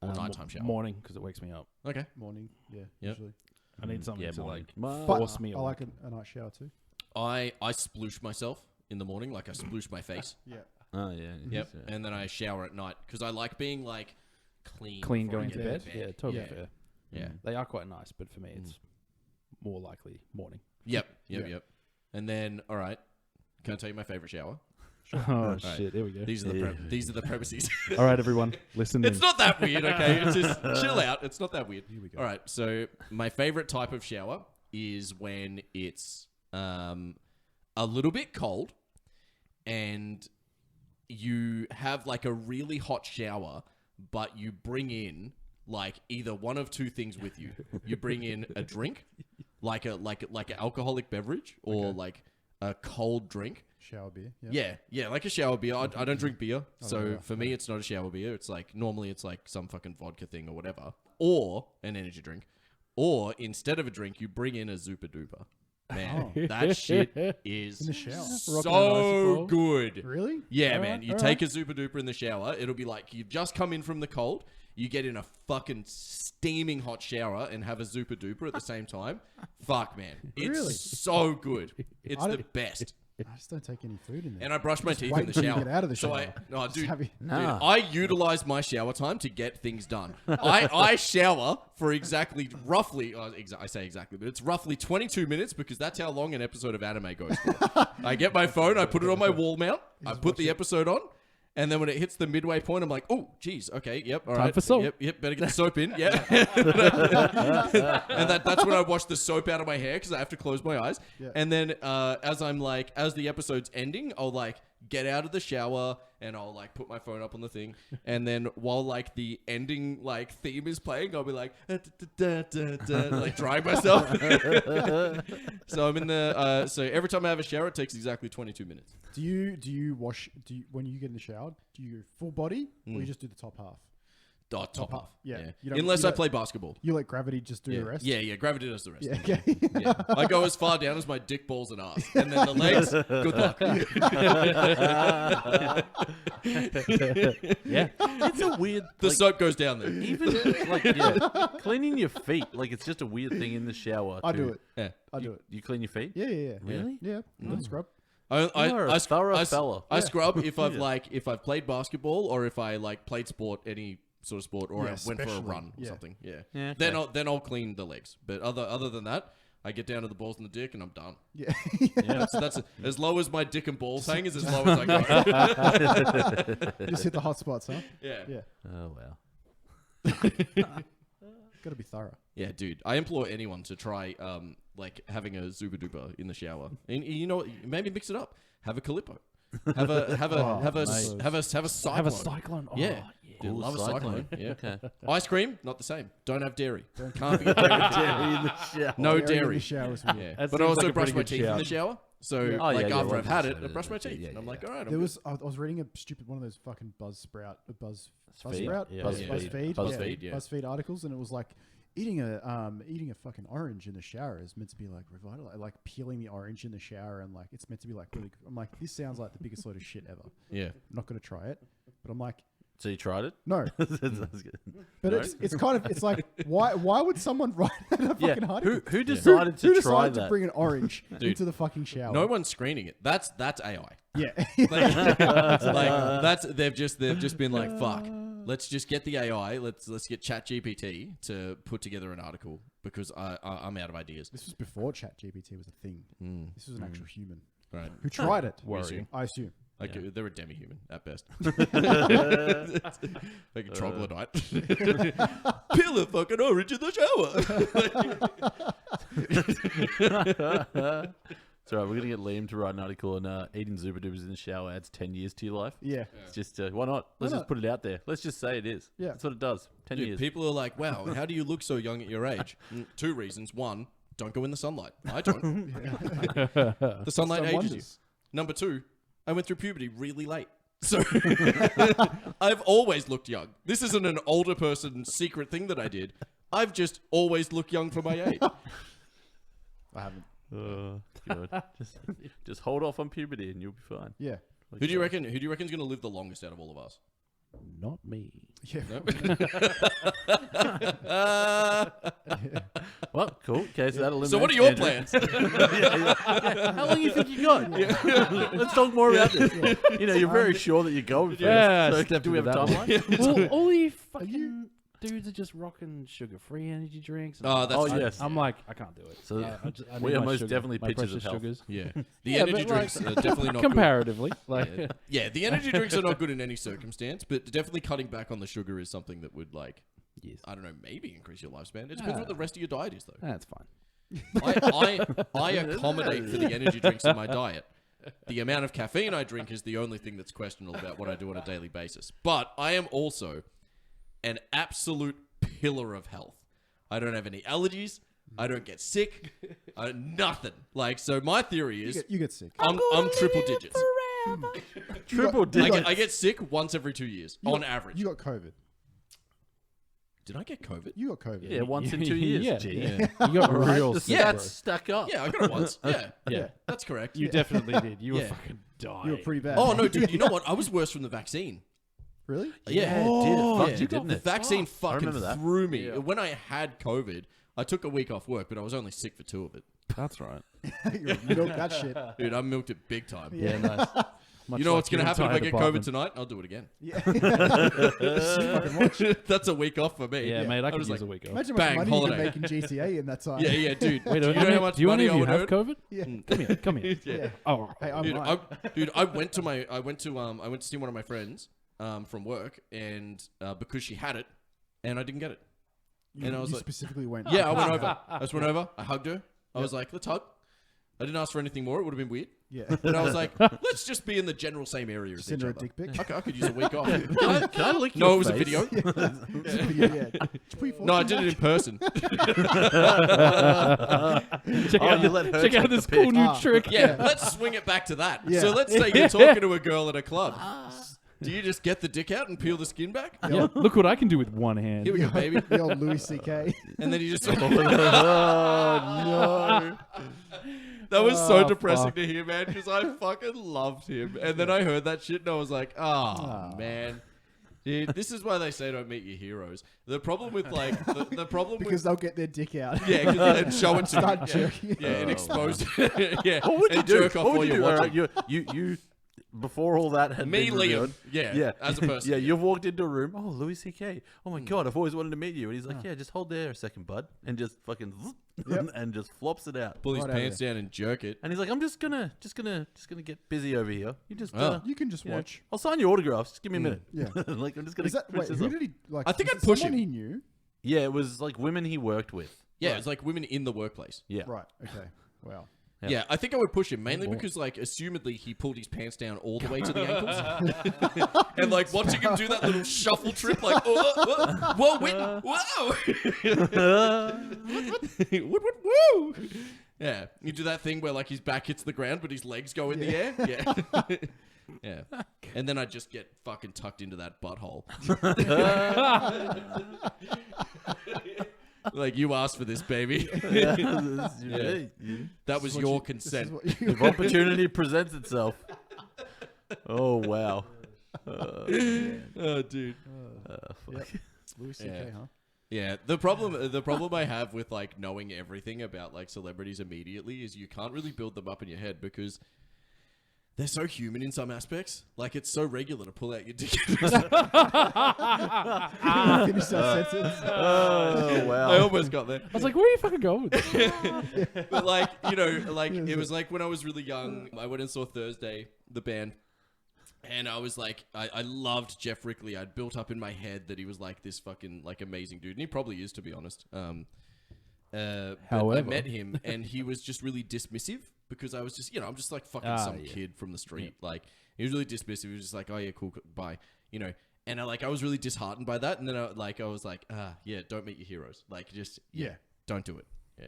Or nighttime shower? Morning because it wakes me up. Okay. Morning. Yeah. Yep. Usually. I need something Yeah, to morning. like My- force me I like awake. a night shower too. I sploosh myself in the morning, like I sploosh my face. Yeah. Oh yeah. Yep. yeah. And then I shower at night because I like being like clean. Clean before I going get to into bed. Yeah, totally yeah. fair. Yeah. They are quite nice, but for me, it's more likely morning. Yep. Yeah. And then, all right, can I tell you my favorite shower? Oh shit! There we go. These are the premises. All right, everyone, listen. It's not that weird, okay? It's just chill out. It's not that weird. Here we go. All right, so my favorite type of shower is when it's a little bit cold and you have like a really hot shower, but you bring in like either one of two things with you. You bring in a drink, like an alcoholic beverage, or like a cold drink. Shower beer. Yeah. Yeah, like a shower beer. I don't drink beer, Oh, so yeah. for me, it's not a shower beer. It's like normally it's like some fucking vodka thing or whatever, or an energy drink, or instead of a drink, you bring in a Zupa Duper. Man, that shit is In the shower. so good. Really? Yeah, All man. right, You all take a Zupa Duper in the shower. It'll be like you've just come in from the cold. You get in a fucking steaming hot shower and have a Zupa Duper at the same time. Fuck, man. It's Really? so good. It's I the don't- best. I just don't take any food in there. And I brush my teeth wait in the until you shower. get out of the So shower. no, dude, have you- Nah. I utilize my shower time to get things done. I shower for roughly, I say exactly, but it's roughly 22 minutes because that's how long an episode of anime goes for. I get my phone, I put it on my wall mount, I put the episode on, and then when it hits the midway point, I'm like, oh, geez, okay, yep, all right. for soap. Yep, better get the soap in, yeah. And that's when I wash the soap out of my hair because I have to close my eyes. Yeah. And then as the episode's ending, I'll like get out of the shower and I'll like put my phone up on the thing. And then while like the ending like theme is playing, I'll be like, like drying myself. So I'm in the, so every time I have a shower, it takes exactly 22 minutes. Do you wash? When you get in the shower? Do you go full body or you just do the top half? Oh, top half. Yeah. Yeah. You don't- Unless you I don't- play basketball. You let gravity just do Yeah. the rest? Yeah, gravity does the rest. Yeah. Okay. Yeah. I go as far down as my dick, balls, and ass. And then the legs, good luck. Yeah. It's a weird. The like, soap goes down there. even like cleaning your feet. Like it's just a weird thing in the shower. I too. do it. Yeah. I do it. You clean your feet? Yeah. Really? Yeah. Don't scrub. You're a thorough fella. I scrub if I've played basketball or if I like played sport, any sort of sport, or Yeah, I went for a especially. run or Yeah. something. Yeah. Yeah, Then okay. I'll clean the legs. But other than that, I get down to the balls and the dick and I'm done. Yeah. That's as low as my dick and balls hang is as low as I go. Just hit the hot spots, huh? Yeah. Yeah. Oh wow. Got to be thorough. Yeah, dude. I implore anyone to try like having a Zuba Duper in the shower. And you know, maybe mix it up. Have a Calippo. Have a cyclone. Have a cyclone. Oh, Yeah. Dude, Ooh, love a cyclone. cyclone. Yeah. Okay. Ice cream, not the same. Don't have dairy. Can't be dairy. in the shower. No Dairy in dairy. the shower is weird. Yeah. That But I seems also like a brush pretty my good teeth in shout. the shower. So Yeah. Oh, like yeah, after yeah, I've had it, well, I brush my yeah, teeth. yeah, And I'm like, yeah. all right, There was I was reading a stupid one of those fucking Buzzsprout, Buzzsprout, Yeah, BuzzFeed, BuzzFeed, yeah. BuzzFeed articles, and it was like eating a fucking orange in the shower is meant to be like revitalizing, like peeling the orange in the shower, and like it's meant to be like really. I'm like, this sounds like the biggest load of shit ever. Yeah. I'm not gonna try it, but I'm like, So you tried it? no. That's good. But No? it's kind of it's like why would someone wite that in a Yeah. fucking article? Who decided to Who try decided to that? bring an orange Dude, into the fucking shower? No one's screening it. That's AI. Yeah. They've just been like, fuck. Let's just get the AI. Let's get ChatGPT to put together an article because I'm out of ideas. This was before ChatGPT was a thing. This was an actual human Right. who tried it. Worrying. I assume. Like they're a demi-human at best. Like a troglodyte. Peel a fucking orange in the shower. It's alright, we're gonna get Liam to write an article on eating Zuba Dubas in the shower adds 10 years to your life. Yeah. It's just why not? Let's Why just not? put it out there. Let's just say it is. Yeah. That's what it does. 10 Dude, years. people are like, wow, how do you look so young at your age? 2 reasons. 1, don't go in the sunlight. I don't. The sunlight Done ages you. wonders. Number 2, I went through puberty really late. So I've always looked young. This isn't an older person's secret thing that I did. I've just always looked young for my age. I haven't. Good. Just hold off on puberty and you'll be fine. Yeah. Who do you reckon is going to live the longest out of all of us? Not me. Yeah. Well, cool. Okay, so that eliminates So what are your Andrew. plans? How long do you think you got? Let's talk more about this. You know, you're very sure that you're going for Yeah, it. So step do we have a into that timeline? Well, only fucking dudes are just rocking sugar-free energy drinks. And Oh, that's yes. I'm like, I can't do it. So I we need are my most sugar, definitely my pictures of precious health. sugars. Yeah. The Yeah, energy but, like, drinks are definitely not good. Comparatively, like, Yeah, the energy drinks are not good in any circumstance, but definitely cutting back on the sugar is something that would, like, yes, I don't know, maybe increase your lifespan. It depends what the rest of your diet is, though. that's fine. I accommodate for the energy drinks in my diet. The amount of caffeine I drink is the only thing that's questionable about what I do on a daily basis. But I am also an absolute pillar of health. I don't have any allergies. I don't get sick. Nothing. Like, so my theory is You get sick. I'm triple digits. Triple digits. I get sick once every 2 years on average. You got COVID. Did I get COVID? You got COVID. Yeah, once in 2 years. Yeah, Gee. yeah. You got real The sick, Yeah. stats stack up. Yeah, I got it once. Yeah, Yeah. that's correct. You definitely did. You were Yeah. fucking dying. You were pretty bad. Oh no, dude! You know what? I was worse from the vaccine. Really? Yeah, it did. Yeah. Fucked you, didn't The it? vaccine I fucking remember that. threw me. Yeah. When I had COVID, I took a week off work, but I was only sick for 2 of it. That's right. You milked that shit. Dude, I milked it big time. Yeah, nice. You know what's going to happen if I get COVID tonight? I'll do it again. Yeah. Fucking watch. That's a week off for me. Yeah, mate, I could was use like, a week off. Imagine Bang, how much money holiday. you can make in GTA in that time. Yeah, yeah, dude. Wait, do you know how much do any money of I you would have earn? COVID? Yeah. Come here. Yeah. Oh, Hey, I'm Dude, right. I went to see one of my friends from work, and because she had it, and I didn't get it. And I was you like, specifically went. yeah, I went over. I just went over. I hugged her. I was like, let's hug. I didn't ask for anything more. It would have been weird. Yeah. But I was like, let's just be in the general same area as Send each her a other. dick pic. I could use a week off. Can I lick No, your it was a face? video. Yeah. No, I did it in person. check you let her check take out the this cool pic. new trick. Yeah, let's swing it back to that. Yeah. So let's say you're talking to a girl at a club. Do you just get the dick out and peel the skin back? Yeah, look what I can do with one hand. Here we go, baby. The old Louis C.K. And then you just... Oh, no. That was so Oh, depressing fuck. to hear, man, because I fucking loved him. And then I heard that shit and I was like, man. Dude, this is why they say don't meet your heroes. The problem with, like, the problem Because they'll get their dick out. Yeah, because they'd show it to Start me. jerking. Yeah, and Oh, expose Yeah, What would you and do? jerk off What while would you you're do? watching. Alright, you before all that had Me, been Liam. revealed, Yeah, as a person. Yeah, you've walked into a room. Oh, Louis C.K. Oh my God, I've always wanted to meet you. And he's like, yeah, just hold there a second, bud, and just fucking Yep. and just flops it out. Pull his Right out of pants down and jerk it. And he's like, I'm just gonna get busy over here. You just, Oh. You can just you know, watch. I'll sign your autographs. Just give me a minute. Yeah. Like I'm just gonna. Is that, finish wait, this who off. did he like? I think was I'd it push someone him. he knew. Yeah, it was like women he worked with. Yeah, it's like women in the workplace. Yeah. Right. Okay. Wow. Yeah. Yeah, I think I would push him mainly boy. because, like, assumedly he pulled his pants down all the way to the ankles, and like watching him do that little shuffle trip, like, whoa, woo. Yeah, you do that thing where like his back hits the ground, but his legs go in the air. Yeah, yeah, and then I just get fucking tucked into that butthole. Like, you asked for this, baby. That was your consent. If opportunity presents itself. Oh wow. Oh, dude. Fuck. Louis C.K. Yeah. Huh? Yeah, the problem I have with like knowing everything about like celebrities immediately is you can't really build them up in your head because they're so human in some aspects. Like, it's so regular to pull out your dick. Finish that sentence. Oh wow. I almost got there. I was like, where are you fucking going with this? But like, you know, like it was like when I was really young, I went and saw Thursday, the band. And I was like, I loved Jeff Rickley. I'd built up in my head that he was like this fucking like amazing dude. And he probably is, to be honest. But I However. met him and he was just really dismissive because I was just, you know, I'm just like fucking some kid from the street. Like, he was really dismissive. He was just like, oh yeah, cool, bye. You know, and I was really disheartened by that. And then I was like, yeah, don't meet your heroes. Like, just, don't do it. Yeah.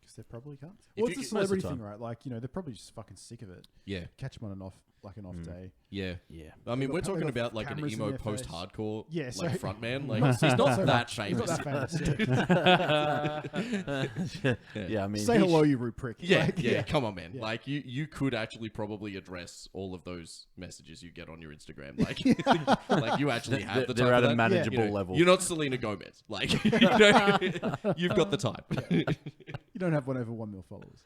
Because they probably can't. If Well, you it's a get- most of the celebrity thing, time. right? Like, you know, they're probably just fucking sick of it. Yeah. Catch them on an off day. Yeah. Yeah. I mean, got we're they talking got about like an cameras in emo their face. post-hardcore Yeah, so- like frontman. Like, he's not so that He's not famous. that famous. Yeah. Yeah, I mean, Say hello, you rude prick. Yeah, Like, yeah, come on, man. Yeah. Like, you could actually probably address all of those messages you get on your Instagram. Like, like you actually have the time they're at for a that. manageable You know, level. You're not Selena Gomez. Like, you know, you've got the time. You don't have one over 1 million followers.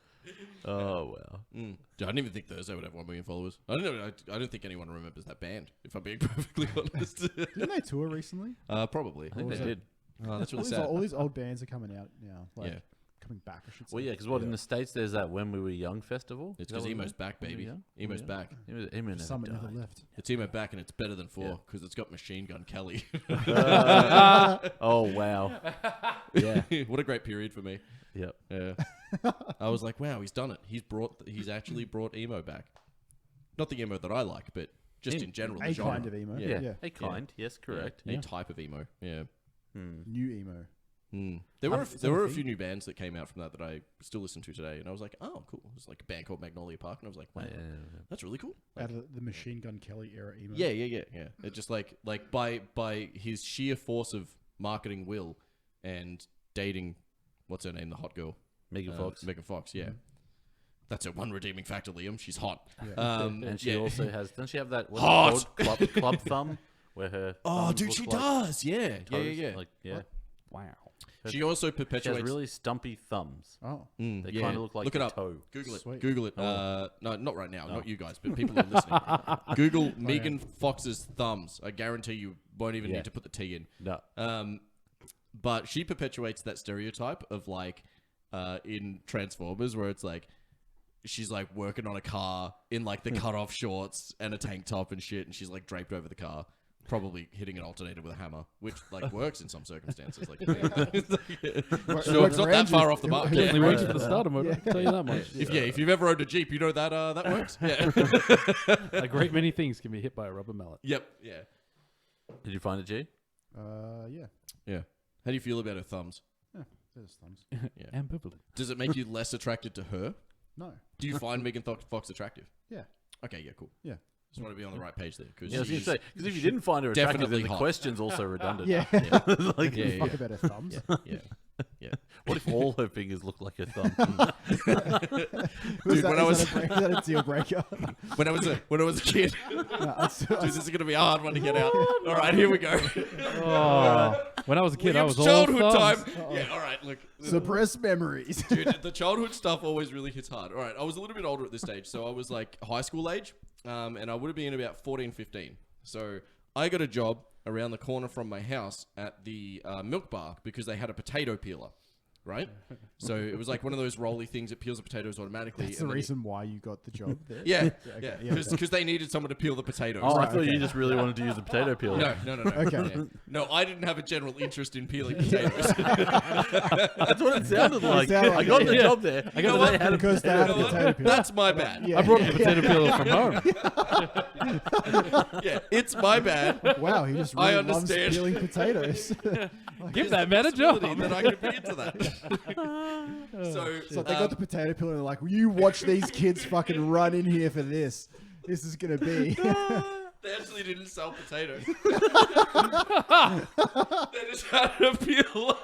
Oh wow. Dude, I didn't even think Thursday would have 1 million followers. I don't think anyone remembers that band, if I'm being perfectly honest. Didn't they tour recently? Probably. I think they did. Oh, that's really all, these, sad. all these old bands are coming out now. Like, Yeah. coming back, I should say. Well, yeah, because what in the States there's that When We Were Young festival. It's Is that because what it emo's is? back, When We Were baby. Young? Emo's Yeah. back. Emo never Summit never died. left. It's emo back, and it's better than 4 Yeah. because it's got Machine Gun Kelly. Oh wow. Yeah. What a great period for me. Yep. Yeah. I was like, wow, he's done it. He's actually brought emo back. Not the emo that I like, but just in general, the A genre. kind of emo. Yeah. Yeah. A kind. Yes, correct. A type of emo. Yeah. New emo. There were Is that there a were a thing? few new bands that came out from that I still listen to today, and I was like, oh, cool. It was like a band called Magnolia Park, and I was like, wow, that's really cool. Like, Out of the Machine Gun Kelly era emo. yeah. It just like by his sheer force of marketing will and dating, what's her name, the hot girl, Megan Fox. Megan Fox. Yeah, that's her one redeeming factor. Liam, she's hot. Yeah. And she also has. Doesn't she have that? What's Hot! it called? Club thumb, where her. Oh, thumbs dude, look she like does. Yeah, toes, yeah. Like yeah. Wow. She also She perpetuates. has really stumpy thumbs. Oh. They kind of look like Look it a up. toe. Google it. Sweet. Google it. No, not right now. Not you guys, but people who are listening. Google Megan Fox's thumbs. I guarantee you won't even Yeah. need to put the T in. No. But she perpetuates that stereotype of like in Transformers where it's like she's like working on a car in like the cut off shorts and a tank top and shit, and she's like draped over the car. Probably hitting an alternator with a hammer, which like works in some circumstances. Like, sure, it's not that far off the mark. Definitely Yeah. works for the starter motor. I'll tell you that much. If you've ever owned a Jeep, you know that that works. Yeah. A great many things can be hit by a rubber mallet. Yep. Yeah. Did you find it, G? Yeah. Yeah. How do you feel about her thumbs? There's thumbs. Ambivalent. Does it make you less attracted to her? No. Do you find Megan Fox attractive? Yeah. Okay. Yeah. Cool. Yeah. Just want to be on the right page there because Yeah, I was going to say, because if you didn't find her attractive, definitely then the hot. question's also redundant. Yeah. Like, Yeah, Fuck about her thumbs. yeah. what if all her fingers look like her thumb? Dude, when I was is that a deal breaker? when I was a kid, No, dude, this is gonna be a hard one to get out. All right, here we go. Oh, when I was a kid, I Liam's was all childhood thumbs. time. Yeah. All right. Look. suppress memories. Dude, the childhood stuff always really hits hard. All right, I was a little bit older at this stage, so I was like high school age, and I would have been about 14, 15. So I got a job around the corner from my house at the milk bar because they had a potato peeler, right? So it was like one of those rolly things that peels the potatoes automatically. That's the reason why you got the job there. Yeah, Okay, yeah, because they needed someone to peel the potatoes. Oh, I Right, thought okay. you just really wanted to use a potato peeler. No. Okay. Yeah. No, I didn't have a general interest in peeling potatoes. That's what it sounded like. sounded like I got it. the Yeah. job there. I got They the- had a Because they had a You know what? potato peeler. That's my bad. Yeah. I brought the potato peeler from home. Yeah, it's my bad. Wow, he just I really loves understand. peeling potatoes. Give that man a job. That I could be into that. So they got the potato peeler and they're like, well, you watch these kids fucking run in here for this. This is going to be. They actually didn't sell potatoes. They just had a peel.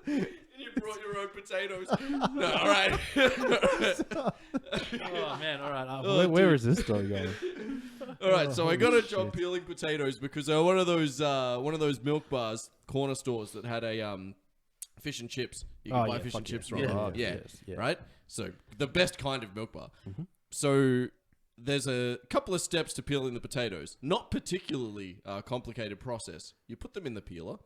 And you brought your own potatoes. No, all right. Oh man! All right. Oh, Where is this story going? All right, so I got a Holy job shit. peeling potatoes because they were one of those milk bars, corner stores that had a fish and chips. You can buy fish and chips from. Yeah. Yeah, Yeah. right. So the best kind of milk bar. So there's a couple of steps to peeling the potatoes. Not particularly complicated process. You put them in the peeler.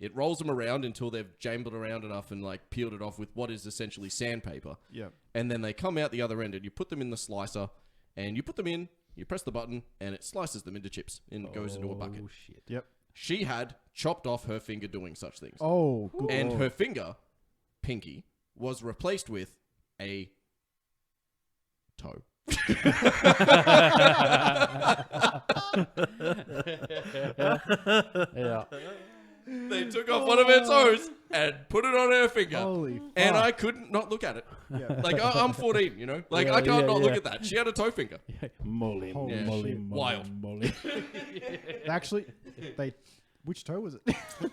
It rolls them around until they've jambled around enough and like peeled it off with what is essentially sandpaper. Yeah. And then they come out the other end and you put them in the slicer and you put them in, you press the button and it slices them into chips and goes into a bucket. Oh shit! Yep. She had chopped off her finger doing such things. Oh, good. And lord. her finger, pinky, was replaced with a toe. Yeah. They took off one of her toes and put it on her finger. Holy And fuck. I couldn't not look at it. Yeah. Like, I'm 14, you know? Like, Yeah, I can't yeah, not look yeah. at that. She had a toe finger. Molly, Holy Yeah. molly, shit. molly, Wild. molly. Actually, which toe was it?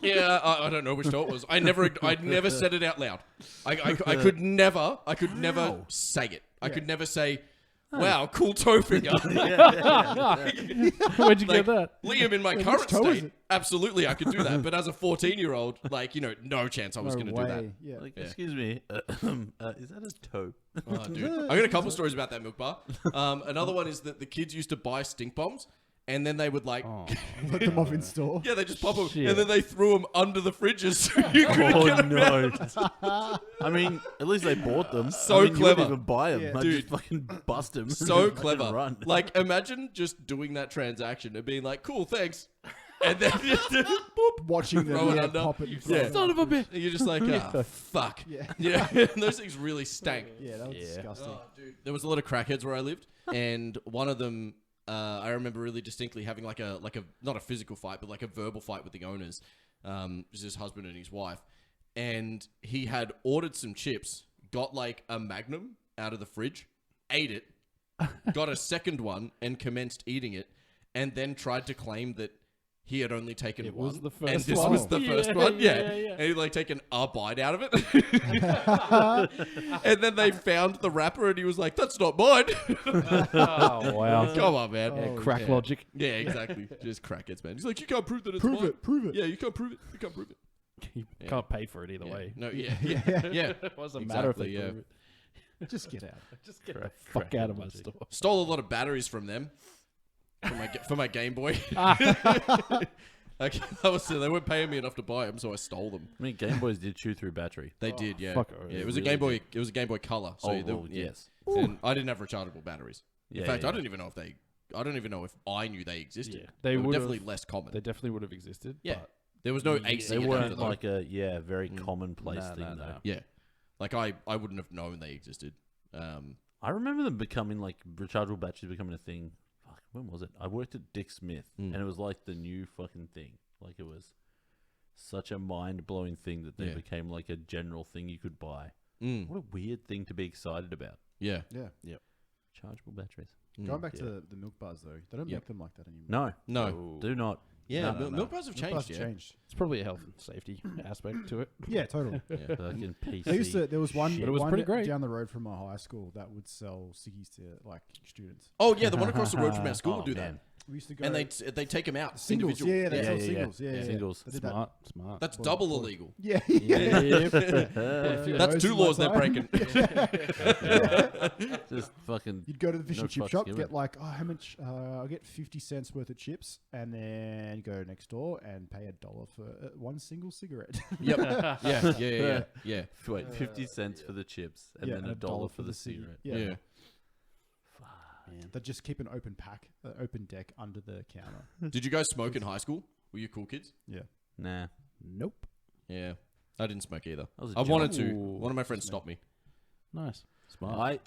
Yeah, I don't know which toe it was. I'd never said it out loud. I could never say it. I could never say, wow, cool toe finger. Where'd you get that? Liam, in my Which current toe is state, it? absolutely I could do that. But as a 14-year-old, like, no chance I was No going to do that. way. Yeah. Like, Yeah. excuse me, is that a toe? Oh, dude. I got a couple stories about that milk bar. Another one is that the kids used to buy stink bombs and then they would like, Let them off in store. yeah, they just pop them, Shit. and then they threw them under the fridges. So you couldn't Oh get 'em no! out. I mean, at least they bought them. So I mean, you clever. wouldn't even buy them. Yeah. I'd Dude. just fucking bust them. So clever. Run. Like, imagine just doing that transaction and being like, cool, thanks. And then just boop, Watching Throw it them under. pop it. Yeah. Son of a bitch. and you're just like, ah, fuck. Yeah. Yeah, and those things really stank. Yeah, that was disgusting. Oh, dude. There was a lot of crackheads where I lived, and one of them, I remember really distinctly having like a not a physical fight, but like a verbal fight with the owners, just his husband and his wife, and he had ordered some chips, got like a Magnum out of the fridge, ate it, got a second one, and commenced eating it, and then tried to claim that he had only taken one. was the and first this one. was the first Yeah, one. Yeah. yeah. And he'd like taken a bite out of it. And then they found the wrapper and he was like, that's not mine. Oh, wow. Come on, man. Yeah, crack logic. Yeah, exactly. Just crackheads, man. He's like, you can't prove that it's Prove mine. it. Prove it. Yeah, you can't prove it. You can't prove it. You Yeah. can't pay for it either Yeah. way. No, yeah. Yeah. It doesn't matter if they Exactly, yeah. prove it. Just get out. Just get the fuck out of my store. Stole a lot of batteries from them for my Game Boy. Like, they weren't paying me enough to buy them, so I stole them. I mean, Game Boys did chew through battery. They did, yeah. fuck, Yeah, it was a really Game Boy. It was a Game Boy Color. So Oh, they- well, yeah. yes. And I didn't have rechargeable batteries. In Yeah, fact, yeah, I don't even know if they. I don't even know if I knew they existed. Yeah, they were would've- definitely less common. They definitely would have existed. Yeah. But There was no Yeah. AC. They adapter, weren't though. like a very commonplace Nah, thing nah, though. nah. Yeah, like I wouldn't have known they existed. I remember them becoming like rechargeable batteries becoming a thing. Fuck, when was it? I worked at Dick Smith, and it was like the new fucking thing. Like it was such a mind blowing thing that they Yeah. became like a general thing you could buy. Mm. What a weird thing to be excited about. Yeah. Yeah. Chargeable batteries. Going back Yeah. to the milk bars though, they don't Yep. make them like that anymore. No, No. do not. Yeah. No, no, no. Milk bars have Milk bars changed. have Yeah. changed. it's probably a health and safety aspect to it. Yeah, totally. Yeah. Fucking PC. They used to. There was one. But it was one pretty great. down the road from my high school that would sell ciggies to like students. Oh yeah, the one across the road from our school Oh, would do man. We used to go. that, and they take them out singles. individual. Yeah, they Yeah, sell yeah, yeah. singles. Yeah, yeah, Singles. They did that. Smart. That's Boy, double boy. illegal. Yeah, That's two laws they're breaking. Just fucking. You'd go to the fish No and chip fucks shop, given. get like, oh, how much? I'll get 50 cents worth of chips, and then go next door and pay $1 for one single cigarette. Yep. Yeah. Wait, 50 cents for the chips and Yeah, then and $1 for the cig- cigarette. Yeah. Yeah. They just keep an open pack, open deck under the counter. Did you guys smoke in high school? Were you cool kids? Yeah. Nah. Nope. Yeah. I didn't smoke either. I was a I wanted to. Ooh. One of my friends stopped me. Nice. Smart.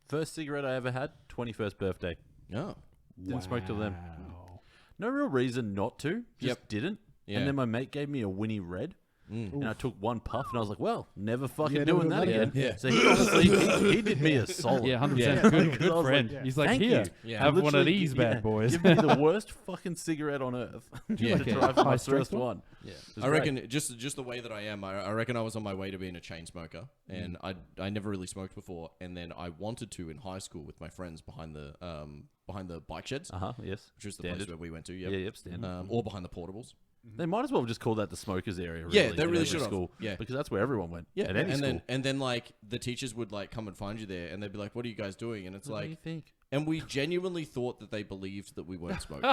First cigarette I ever had, 21st birthday. Oh. Didn't smoke till then. Wow. No real reason not to. Just Yep. didn't. Yeah. And then my mate gave me a Winnie Red. Mm. And I took one puff and I was like, well, never fucking Yeah, never doing that doing that again. again. Yeah. So he honestly, he did me a solid. Yeah, 100%. Yeah. Good, Because I good was friend. like, He's like, thank here, you. Yeah. have one of Literally, these yeah, bad boys. Give me the worst fucking cigarette on earth. Yeah. To try for High my strength first one. Yeah. It was I great. reckon just the way that I am, I reckon I was on my way to being a chain smoker, and I never really smoked before, and then I wanted to in high school with my friends behind the bike sheds, Yes. which is the Standard. place where we went to, Yeah, yep. yep, standard. Or behind the portables. They might as well have just called that the smokers area. Really, Yeah, they in really every should have. school, Yeah. because that's where everyone went. Yeah, at any and school. then like the teachers would like come and find you there, and they'd be like, "What are you guys doing?" And it's What do you like, think? and we genuinely thought that they believed that we weren't smoking.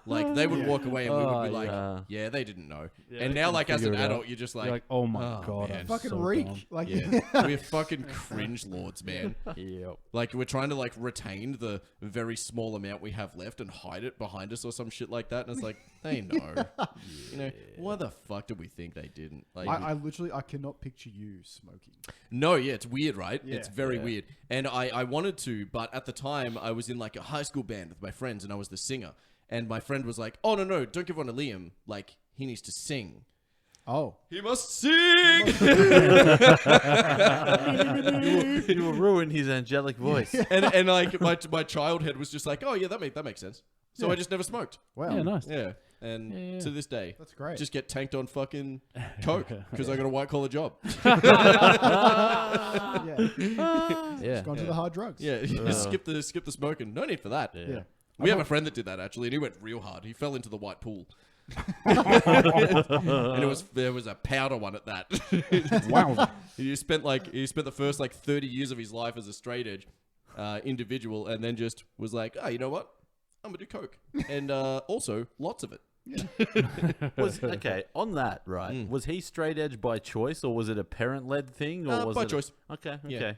Like they would walk away, and we would be like, yeah. "Yeah, they didn't know." Yeah, and they now, couldn't like as an figure it out. adult, you're just You're like, like, oh my oh, god, man. I'm Fucking so reek. dumb. Like, "Yeah, we're fucking cringe lords, man." Yep. Like we're trying to like retain the very small amount we have left and hide it behind us or some shit like that. And it's like they know, you know, why the fuck did we think they didn't? Like, I literally, I cannot picture you smoking. no, yeah, it's weird, right? Yeah. It's very Yeah. weird. And I wanted to, but at the time I was in like a high school band with my friends, and I was the singer. And my friend was like, "Oh no, don't give one to Liam. Like he needs to sing. Oh, He must sing." You will ruin his angelic voice. and like my child head was just like, "Oh yeah, that makes sense." So Yeah. I just never smoked. wow. Yeah, nice. Yeah, and Yeah. to this day, That's great. just get tanked on fucking coke because I got a white collar job. yeah. Yeah. Gone to the hard drugs. Yeah, just skip the smoking. No need for that. Yeah. We have a friend that did that actually, and he went real hard. He fell into the white pool. And there was a powder one at that. Wow. he spent the first like 30 years of his life as a straight edge individual, and then just was like, "Oh, you know what? I'm gonna do coke, and also lots of it. Okay, on that, right? Was he straight edge by choice, or was it a parent led thing, or was By it choice. Okay. Yeah.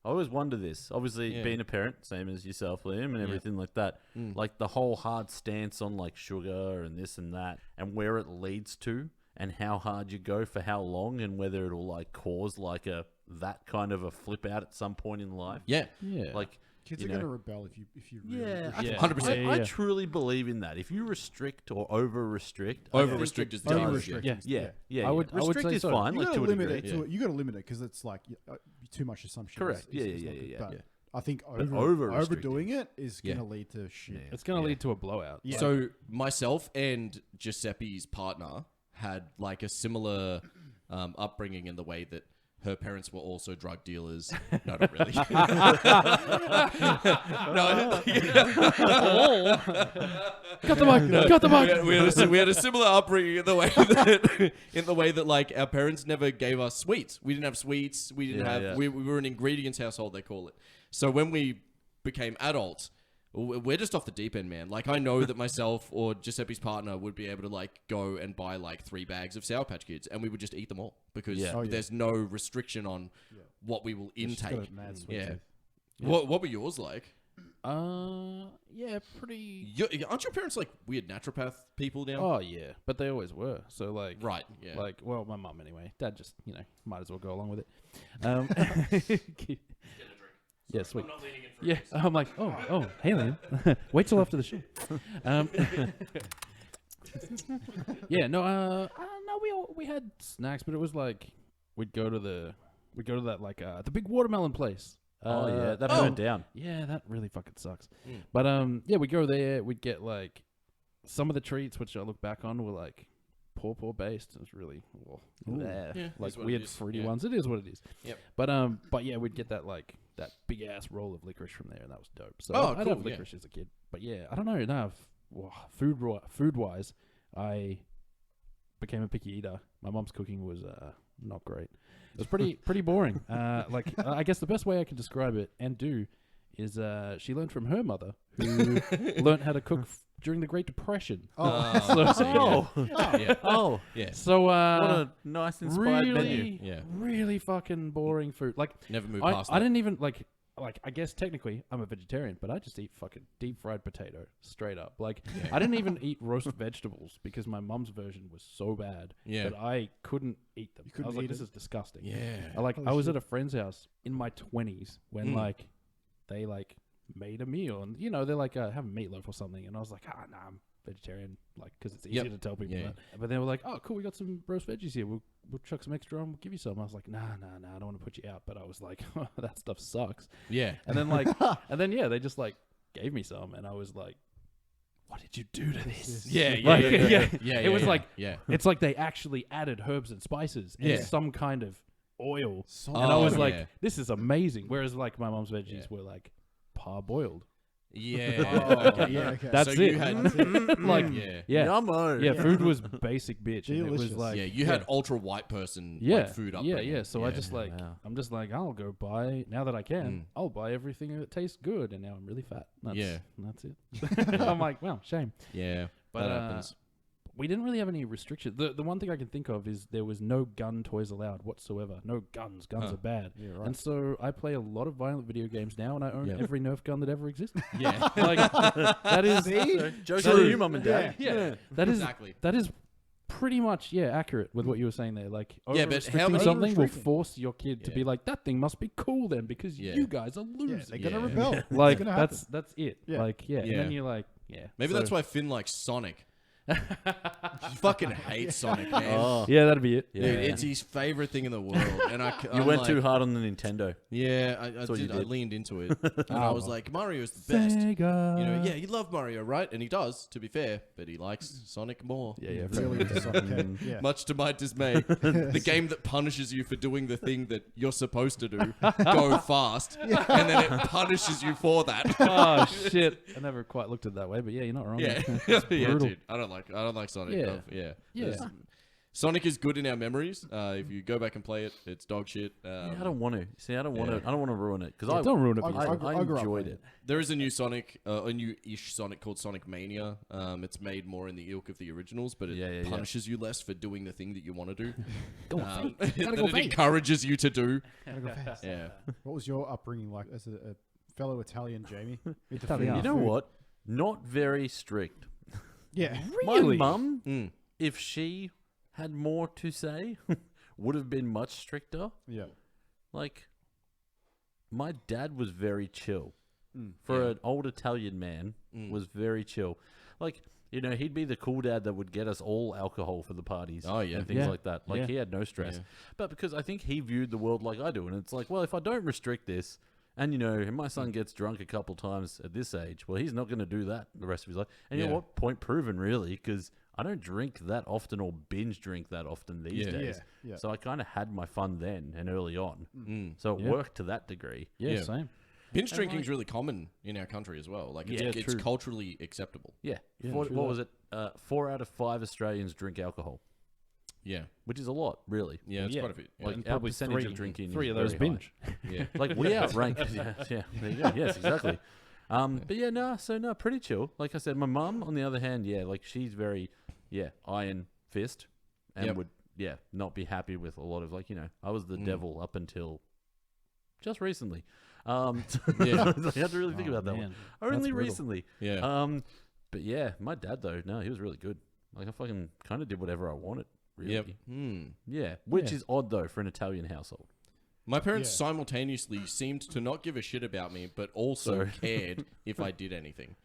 I always wonder this. Obviously, Yeah. being a parent, same as yourself, Liam, and everything like that. Like the whole hard stance on like sugar and this and that, and where it leads to, and how hard you go for how long, and whether it'll like cause like that kind of a flip out at some point in life. Yeah. Yeah. Like Kids you are going to know. rebel if you really Yeah, restrict 100%. I truly believe in that. If you restrict or over restrict, Over restrict is the Over challenge. restrict. Yeah. I would restrict say is so. fine, You like got to to a limit degree. it. You got to limit it because it's like too much assumption. Correct. Is Yeah, not yeah, good. yeah, But yeah. I think over-restricting. overdoing it is going to lead to shit. It's going to lead to a blowout. Yeah. So myself and Giuseppe's partner had like a similar upbringing in the way that her parents were also drug dealers. No, not really. Cut the mic. Cut the mic. We had a similar upbringing in the way that like our parents never gave us sweets. We didn't have sweets. We didn't Yeah, have. yeah. We were an ingredients household, they call it. So when we became adults, we're just off the deep end, man. Like I know that myself or Giuseppe's partner would be able to like go and buy like 3 bags of Sour Patch Kids, and we would just eat them all because Yeah. Oh, yeah. there's no restriction on what we will She's got intake. a mad sweet Yeah. tooth. What were yours like? Yeah, pretty. Aren't your parents like weird naturopath people now? Oh yeah, but they always were. So like, Right. Yeah. like, well, my mum anyway. Dad just, might as well go along with it. Yeah, sweet. I'm not leaning in for Yeah, I'm like, oh, hey, Liam. Wait till after the show. Yeah, no, we had snacks, but it was like we'd go to that like the big watermelon place. Oh yeah, that burned down. Yeah, that really fucking sucks. But yeah, we go there. We'd get like some of the treats, which I look back on, were like paw based. It was really Yeah, like is what it weird is. fruity Yeah. ones. It is what it is. Yep. But yeah, we'd get that like that big ass roll of licorice from there, and that was dope. So Oh, I'd cool, have yeah. licorice as a kid. But yeah, I don't know. No, food wise, I became a picky eater. My mom's cooking was not great. It was pretty boring. Like I guess the best way I can describe it and do is she learned from her mother, who learned how to cook during the Great Depression. Oh, Yeah. So what a nice inspired menu. really, Yeah. really fucking boring food. Like Never move I past that. didn't even like I guess technically I'm a vegetarian, but I just eat fucking deep fried potato straight up. Like I didn't even eat roast vegetables because my mum's version was so bad Yeah. that I couldn't eat them. couldn't I was like, eat this it? is disgusting. Yeah. I was at a friend's house in my 20s when Mm. like they like made a meal and they're like have a meatloaf or something, and I was like, nah, I'm vegetarian, like because it's easier Yep. to tell people Yeah. that. But they were like, oh cool, we got some roast veggies here, we'll chuck some extra on, we'll give you some. I was like, nah, I don't want to put you out, but I was like, that stuff sucks. Yeah. And then yeah, they just like gave me some, and I was like, what did you do to this? Yeah. Like, Yeah. It was like yeah. it's like they actually added herbs and spices and Yeah. some kind of oil. So And I was Oh, like, yeah. this is amazing. Whereas like my mom's veggies Yeah. were like parboiled. Yeah. yeah, okay. That's so it. You had, Like yeah. yeah. Yummo. Yeah, food was basic bitch. And it was Delicious. like Yeah. You had ultra white person yeah, like, food upbringing. yeah. So I just like wow. I'm just like I'll go buy now that I can. I'll buy everything that tastes good, and now I'm really fat. That's, Yeah. that's it. I'm like, wow, shame. Yeah. But that happens. we didn't really have any restrictions. The one thing I can think of is there was no gun toys allowed whatsoever. No guns. Guns are bad. Yeah, right. And so I play a lot of violent video games now, and I own Yeah. every Nerf gun that ever existed. Yeah. Like that is Joke True. on you, mum and dad. yeah. That is Exactly. that is pretty much accurate with what you were saying there. Like Yeah, but how over-restricting many- something will Over-restricting. force your kid to Yeah. be like, that thing must be cool then because Yeah. you guys are Yeah, losing. they're gonna Yeah. rebel. Like It's gonna happen. that's it. Yeah. Like and Yeah. then you're like Maybe so- that's why Finn likes Sonic. He fucking hates Sonic, man. Oh, Yeah, that'd be it. Dude, it's his favorite thing in the world, and you I'm went like, too hard on the Nintendo. Yeah, I what you did. I did. leaned into it, and I was like, Mario's the best. Sega. Yeah, you love Mario, right? And he does, to be fair, but he likes Sonic more. Yeah. Really into Sonic. Yeah. Much to my dismay, the game that punishes you for doing the thing that you're supposed to do, go fast, and then it punishes you for that. Oh shit! I never quite looked at it that way, but yeah, you're not wrong. Yeah, It's yeah, brutal. dude. I don't like Sonic. Yeah. Yeah, Yeah. There's Sonic is good in our memories. If you go back and play it, it's dog shit. Yeah, I don't want to. See, I don't want to. Yeah. I don't want to ruin it because Yeah, don't ruin it. I- for I- yourself. I I grew up enjoyed playing it. There is a new Sonic, a new-ish Sonic called Sonic Mania. It's made more in the ilk of the originals, but it Yeah. punishes you less for doing the thing that you want to do. Go on, that Gotta go it fast. encourages you to do. Gotta go fast. Yeah. What was your upbringing like as a fellow Italian, Jamie? With the Italian. food? You know what? Not very strict. Yeah. Really? My mum, Mm. if she had more to say, would have been much stricter. Yeah. Like, my dad was very chill. Mm. For Yeah. an old Italian man, was very chill. Like, you know, he'd be the cool dad that would get us all alcohol for the parties. Oh, yeah. And things Yeah. like that. Like, Yeah. he had no stress. Yeah. But because I think he viewed the world like I do. And it's like, well, if I don't restrict this, and, you know, my son gets drunk a couple times at this age, well, he's not going to do that the rest of his life. And you Yeah. know what? Point proven, really, because I don't drink that often or binge drink that often these Yeah. days. Yeah. Yeah. So I kind of had my fun then and early on. Mm. So it Yeah. worked to that degree. Yeah, Yeah. same. Binge drinking is really common in our country as well. Like, Yeah, it's true. culturally acceptable. Yeah. Yeah, what true what that. was it? 4 out of 5 Australians drink alcohol, Yeah. which is a lot, really. Yeah, it's Yeah. quite a bit. Yeah. Like, And our probably percentage three- of drinking Three is of those very high. binge. yeah. Like, we outrank. yeah, there you go. Yes, exactly. But yeah, no, pretty chill. Like I said, my mum, on the other hand, yeah, like she's very, iron fist, and Yep. would, not be happy with a lot of, like, you know, I was the Mm. devil up until just recently. Yeah. I had to really think Oh, about that one. man. That's Only brutal. recently. Yeah. But yeah, my dad though, no, he was really good. Like I fucking kind of did whatever I wanted. Really. Yep. Hmm. Yeah, which Yeah. is odd though for an Italian household. My parents Yeah. simultaneously seemed to not give a shit about me, but also cared if I did anything.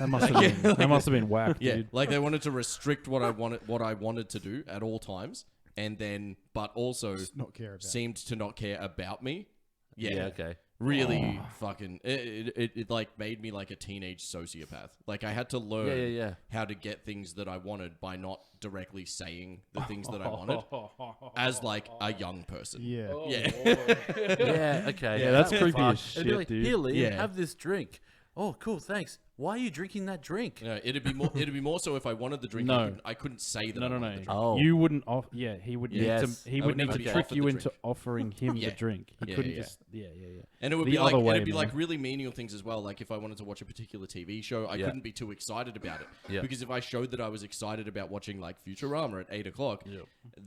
That must have been. That must have been whack, Yeah, dude. like they wanted to restrict what I wanted to do at all times, and then but also Just not care about. seemed to not care about me. Yeah, Okay. really fucking. It like made me like a teenage sociopath. Like I had to learn Yeah. how to get things that I wanted by not directly saying the things that I wanted as like a young person. Yeah. Yeah. Yeah. Okay. Yeah, that's that creepy fuck. as It'd be shit, like, dude. Here, Liam, Yeah. have this drink. Oh, cool. Thanks. Why are you drinking that drink? Yeah, it'd be more so if I wanted the drink. No. I couldn't say that. No, I no, wanted no. the drink. Oh. You wouldn't off. Yeah, he would Yes. need to. He I would would need never to be trick offered you the into drink. offering him Yeah. the drink. He Yeah, couldn't yeah, just. Yeah. And it would The be like other way, it'd be like man. really menial things as well. Like if I wanted to watch a particular TV show, I Yeah. couldn't be too excited about it Yeah. because if I showed that I was excited about watching like Futurama at 8 o'clock,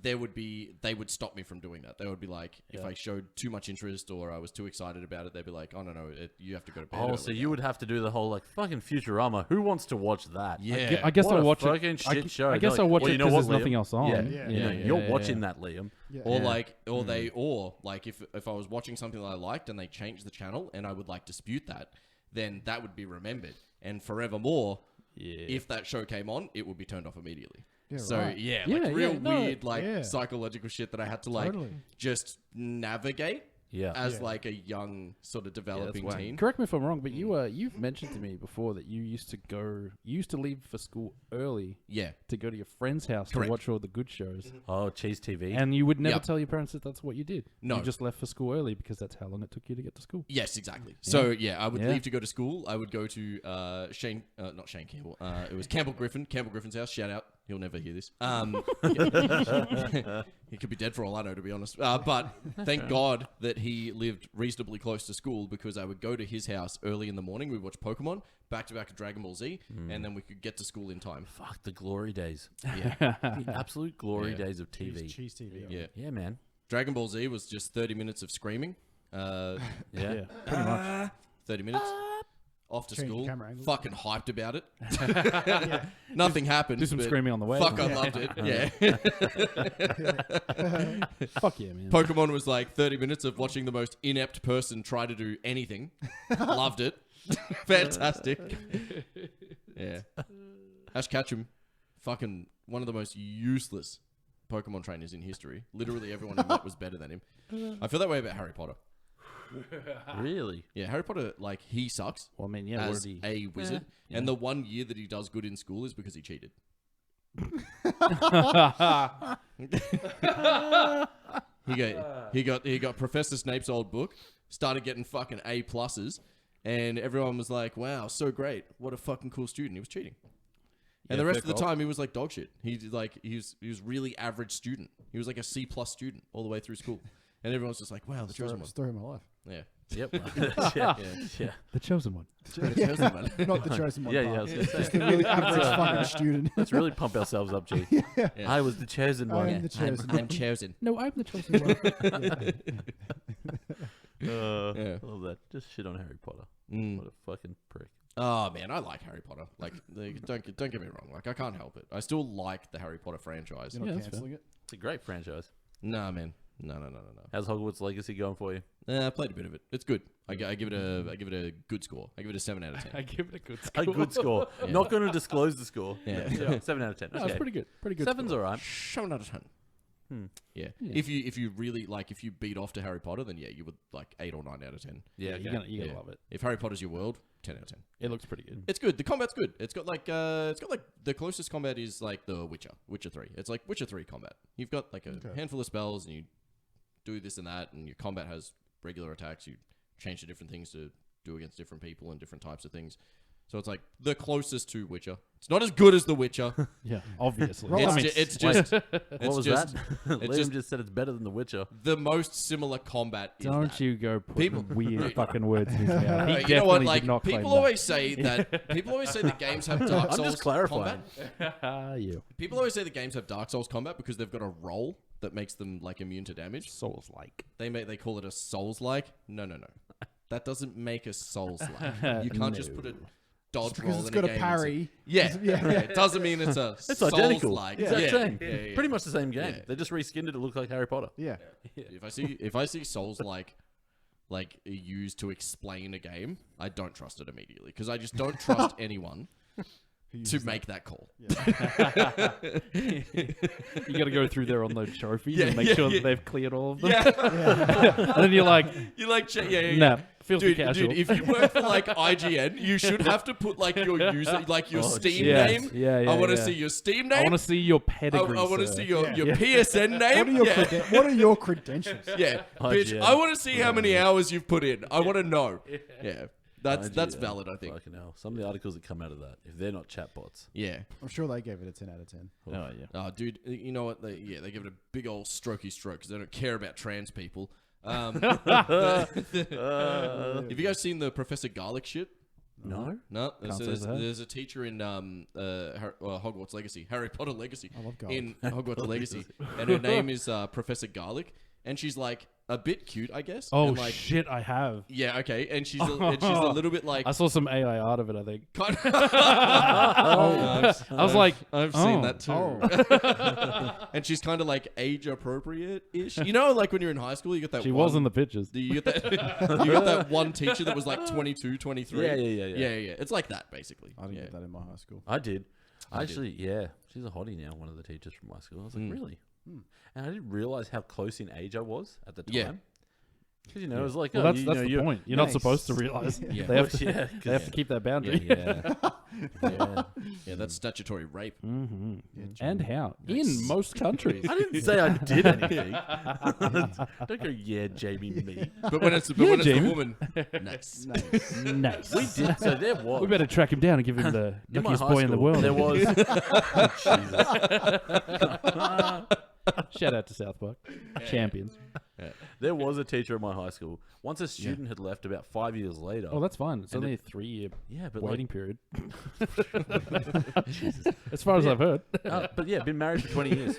they would stop me from doing that. They would be like, if I showed too much interest or I was too excited about it, they'd be like, oh no, you have to go to bed. Oh, early so now." you would have to do the whole like fucking Futurama. Who wants to watch that? Yeah. I guess What I'll a watch fucking it. shit show. I guess They're I'll watch well, it you know because what, there's nothing Liam? else on. Yeah. Yeah. You're watching that, Liam. Yeah. Or Yeah. like, or like if I was watching something that I liked and they changed the channel and I would like dispute that, then that would be remembered and forevermore. Yeah. If that show came on, it would be turned off immediately. Yeah, So right. yeah, Yeah, like real yeah, no, weird, like yeah. psychological shit that I had to like Totally. just navigate Yeah. as Yeah. like a young sort of developing whack. teen. Correct me if I'm wrong, but you've mentioned to me before that you used to leave for school early Yeah, to go to your friend's house Correct. to watch all the good shows, Oh, Cheese TV. and you would never Yep. tell your parents that that's what you did. No. You just left for school early because that's how long it took you to get to school. yes, exactly. So yeah, I would Yeah. leave to go to school. I would go to not Shane Campbell. It was Campbell Griffin's house. Shout out. He'll never hear this. He could be dead for all I know, to be honest. But thank God that he lived reasonably close to school because I would go to his house early in the morning. We'd watch Pokemon, back to back to Dragon Ball Z, and then we could get to school in time. Fuck the glory days. Yeah, The absolute glory Yeah. days of TV. Cheese TV. yeah. Yeah, man. Dragon Ball Z was just 30 minutes of screaming. Yeah. Yeah, pretty much. 30 minutes. Off to Change the school. camera angles. Fucking hyped about it. Nothing happened. Do some but screaming on the way. Fuck, I loved it. Yeah. Fuck yeah, man. Pokemon was like 30 minutes of watching the most inept person try to do anything. Loved it. Fantastic. Yeah. Ash Ketchum, fucking one of the most useless Pokemon trainers in history. Literally everyone I met was better than him. I feel that way about Harry Potter. Really? Yeah, Harry Potter, like, he sucks Well, I mean, yeah, as already. a wizard. And the 1 year that he does good in school is because he cheated. He got Professor Snape's old book, started getting fucking A pluses, and everyone was like, "Wow, so great! What a fucking cool student." He was cheating. And the fair rest of the call. time, he was like dog shit. He was really average student. He was like a C+ student all the way through school. And everyone's just like, wow, the chosen one. Story of my life. Yeah. Yep. yeah. Yeah. The chosen one. The chosen one. Not the chosen one. Yeah, part. I was gonna say. Just the really average fucking student. Let's really pump ourselves up, G. Yeah. I was the chosen one. I'm the chosen one. I'm chosen. No, I'm the chosen one. Yeah. I love that. Just shit on Harry Potter. Mm. What a fucking prick. Oh man, I like Harry Potter. Like, don't get me wrong. Like, I can't help it. I still like the Harry Potter franchise. You're Yeah, not that's cancelling it. It's a great franchise. Nah, man. No. How's Hogwarts Legacy going for you? I played a bit of it. It's good. I give it a good score. I give it a 7 out of 10. I give it a good score. A good score. Yeah. Not going to disclose the score. Yeah. 7 out of 10. No, Okay. it's pretty good. Pretty good. 7's score. alright. 7 out of 10. Yeah. Yeah. If you really like, if you beat off to Harry Potter, then yeah, you would like 8 or 9 out of 10. Yeah, You're gonna Yeah. love it. If Harry Potter's your world, 10 out of 10. It looks pretty good. It's good. The combat's good. It's got like the closest combat is like the Witcher 3. It's like Witcher 3 combat. You've got like a handful of spells and you do this and that, and your combat has regular attacks. You change to different things to do against different people and different types of things. So it's like the closest to Witcher. It's not as good as The Witcher. Yeah, obviously. Well, It's just What was just, that? it's Liam just said it's better than The Witcher. the most similar combat. Is Don't that. you go putting People- weird fucking words in his mouth. He You know definitely what? did Like not claim people that. always say that. People always say the games have Dark I'm Souls just clarifying. combat. You. People always say the games have Dark Souls combat because they've got a roll that makes them like immune to damage. Souls-like. They call it a Souls-like. No. That doesn't make a Souls-like. You can't just put a dodge Because roll it's in got a a game. parry. Yeah. It doesn't mean it's a It's identical. Souls-like. Exact same. Yeah. Pretty much the same game. Yeah. They just reskinned it to look like Harry Potter. Yeah. If I see Souls-like used to explain a game, I don't trust it immediately because I just don't trust anyone to make that call. You got to go through there on those trophies and make sure that they've cleared all of them. Yeah. And then you're like, You like nah, filthy Dude, casual. if you work for like IGN, you should have to put like your user, like your Steam yeah. name. Yeah, I want to yeah. see your Steam I name. want to see your I pedigree. want to sir. see your Yeah. PSN name. What are your credentials? Yeah, bitch. IGN. I want to see how many hours you've put in. I want to know. Yeah, that's IGN. valid. I think. Fucking hell. Some of the articles that come out of that, if they're not chatbots. Yeah. I'm sure they gave it a 10 out of 10. Oh, yeah. Oh, dude. You know what? They give it a big old strokey stroke because they don't care about trans people. Have you guys seen the Professor Garlic shit? No? No, Can't say that. there's a teacher in Hogwarts Legacy, Harry Potter Legacy, I love garlic. in Hogwarts Legacy, and her name is Professor Garlic, and she's like a bit cute, I guess. Oh, and like, shit, I have. yeah, okay, and she's a little bit like. I saw some AI art of it, I think. Kind I was like, I've oh. seen that too. And she's kind of like age appropriate ish. You know, like when you're in high school, you get that. she one, was in the pictures. You get that. You get that one teacher that was like 22, 23. Yeah. It's like that basically. I didn't yeah. get that in my high school. I did. Actually, yeah. She's a hottie now, one of the teachers from my school. I was like, really? And I didn't realize how close in age I was at the time. Yeah. Because, it was like, Well, that's the point. You're not Nice. supposed to realize. Yeah. They have to, Yeah, they have to keep that boundary. Yeah. Yeah, that's statutory rape. Mm-hmm. Yeah, And how? Nice. In most countries. I didn't say I did anything. Don't go, yeah, Jamie, me. But when it's Yeah, the Jamie. woman, nice. Nice. We did. So there was. We better track him down and give him the in my luckiest high boy in the school, world. There was. Shout out to South Park. Champions. There was a teacher at my high school. Once a student had left about 5 years later. Oh, that's fine. It's And only a 3-year yeah, but waiting period. As far as I've heard. but yeah, been married for 20 years.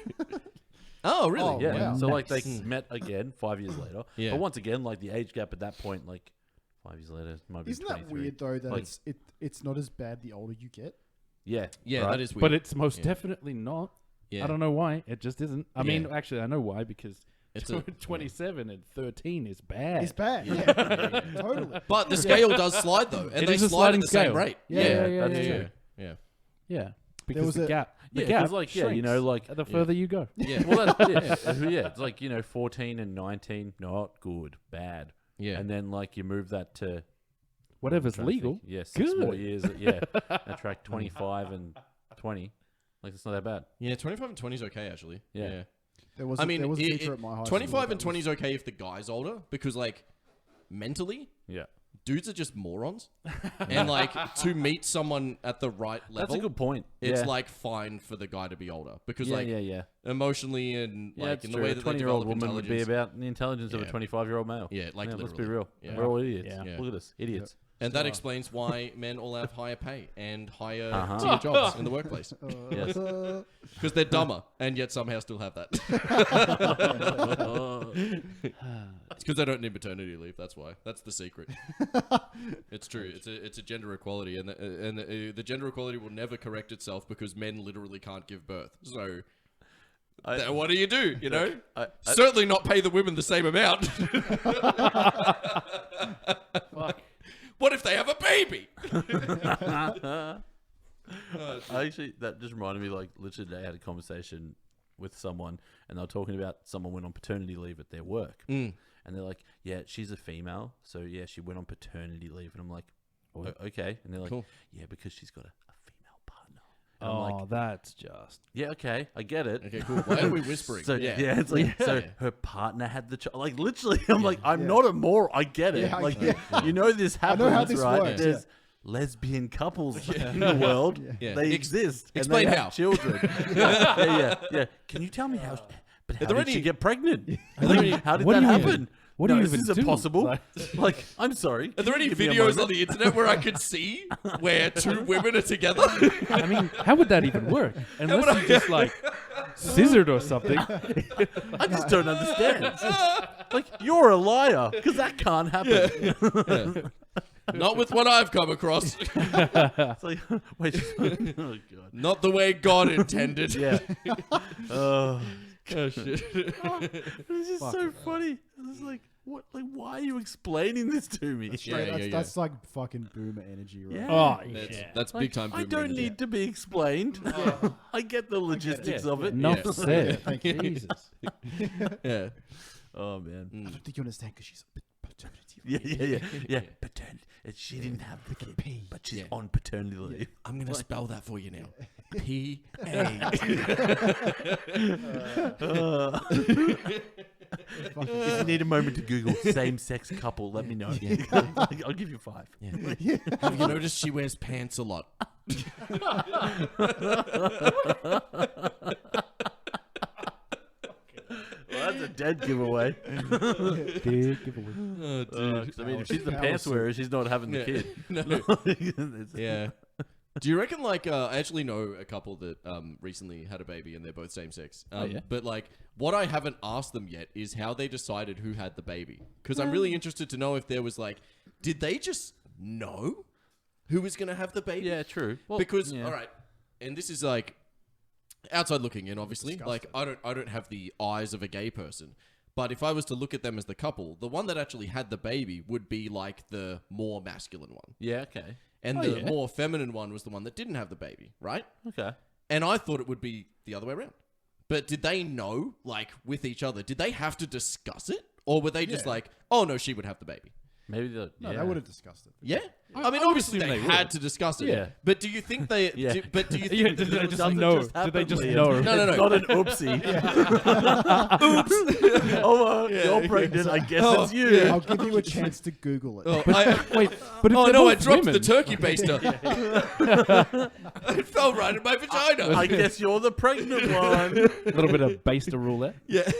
Oh, really? Oh, Yeah. wow. So like Nice. they met again 5 years later. Yeah. But once again, like the age gap at that point, like 5 years later, might be Isn't that 23. weird though that Like- it's not as bad the older you get? Yeah. Yeah, right? that is weird. But it's most Yeah. definitely not. Yeah. I don't know why. It just isn't. I mean, Yeah. actually, I know why, because It's a- 27 and 13 is bad. It's bad. Yeah. Yeah, totally. But the scale does slide though, and It they is a slide at sliding the same scale. rate. Yeah, that's yeah. true. Yeah. Yeah. Because was the a- gap. The Yeah, gap 'cause, like, yeah, you shrinks know, like- the further you go. Yeah. Well, yeah, it's like 14 and 19, not good, bad. Yeah. And then like you move that to Whatever's trying to legal. think, yeah, 6 more Good. years. Yeah, and track 25 and 20. Like it's not that bad. Yeah, 25 and 20 is okay actually. Yeah. There was I mean, there was a it- teacher it- at my high school. 25 and that 20 is okay if the guy's older because like mentally Yeah. dudes are just morons, and like to meet someone at the right level, That's a good point. it's yeah. like fine for the guy to be older because yeah, like yeah. emotionally and Yeah, like it's in the true. way A that they 20-year-old develop woman would be intelligence. about the intelligence of a Yeah. 25-year-old male. Yeah, like Let's be literally. real. Yeah. We're all idiots. Yeah. Look at us, idiots. And that explains why men all have higher pay and higher Uh-huh. tier jobs in the workplace. Yes. Because they're dumber and yet somehow still have that. It's because they don't need maternity leave. That's why. That's the secret. It's true. It's a gender equality, and the gender equality will never correct itself because men literally can't give birth. So. What do? You know, certainly not pay the women the same amount. What if they have a baby? Actually, that just reminded me, like, literally today I had a conversation with someone, and they were talking about someone went on paternity leave at their work. And they're like, yeah, she's a female, so yeah, she went on paternity leave. And I'm like, okay. And they're like, Cool. yeah, because she's got a female partner. And I'm Oh, like, that's just. yeah, okay, I get it. Okay, cool. Why are we whispering? So yeah, it's like so Yeah. her partner had the child. Like literally, I'm like, I'm not a moron. I get it. Yeah, I like get you know this happens, know how this right? works, There's lesbian couples in the world. Yeah. They exist. explain and they how. have children. yeah. Can you tell me how? But how there did any- she get pregnant? Are there any- How did what that do you happen? even- what no, do you this even isn't do? possible. Like, I'm sorry. Are there any Give me a videos moment. on the internet where I could see where two women are together? I mean, how would that even work? Unless you just like scissored or something. I just don't understand. Like, you're a liar because that can't happen. Not with what I've come across. It's like, wait, oh god. Not the way God intended. Yeah. Oh. Oh, shit. It's just so funny. It's like, what? Like, why are you explaining this to me? That's like fucking boomer energy, right? Yeah. Oh, That's Like, big time. I boomer don't energy. need to be explained. I get the logistics of it. Enough Yeah. said. Thank you. Jesus. Yeah. Oh man. I don't think you understand because she's paternity leave. Yeah. Paternity. She didn't have the kid, but she's on paternity leave. I'm going to spell that for you now. P-A. If you need a moment to Google same-sex couple, let me know. I'll give you 5. Have you noticed she wears pants a lot? Well, that's a dead giveaway. Big giveaway. Oh, dude. 'Cause I mean, if she's the pants wearer, she's not having the kid. No. It's- Yeah. Do you reckon, like, I actually know a couple that recently had a baby and they're both same sex. yeah? But, like, what I haven't asked them yet is how they decided who had the baby. Because I'm really interested to know if there was, like, did they just know who was going to have the baby? Yeah, true. Well, Because, yeah. all right, and this is, like, outside looking in, obviously. Like, I don't have the eyes of a gay person. But if I was to look at them as the couple, the one that actually had the baby would be, like, the more masculine one. Yeah, okay. And the more feminine one was the one that didn't have the baby, right? Okay. And I thought it would be the other way around. But did they know, like, with each other, did they have to discuss it? Or were they just like, oh, no, she would have the baby? Maybe the No, they would have discussed it. Yeah? I mean, obviously they would. had to discuss it. Yeah. But do you think they... Yeah. But do you Yeah, think... did they It just doesn't know? just Did they happen, just Liam. know? No. It's not an oopsie. Oh, you're pregnant. I guess it's you. yeah. I'll give you a chance to Google it. Oh, Wait, but if oh they're no, I both dropped women, the turkey baster. It fell right in my vagina. I guess you're the pregnant one. A little bit of baster roulette. Yeah.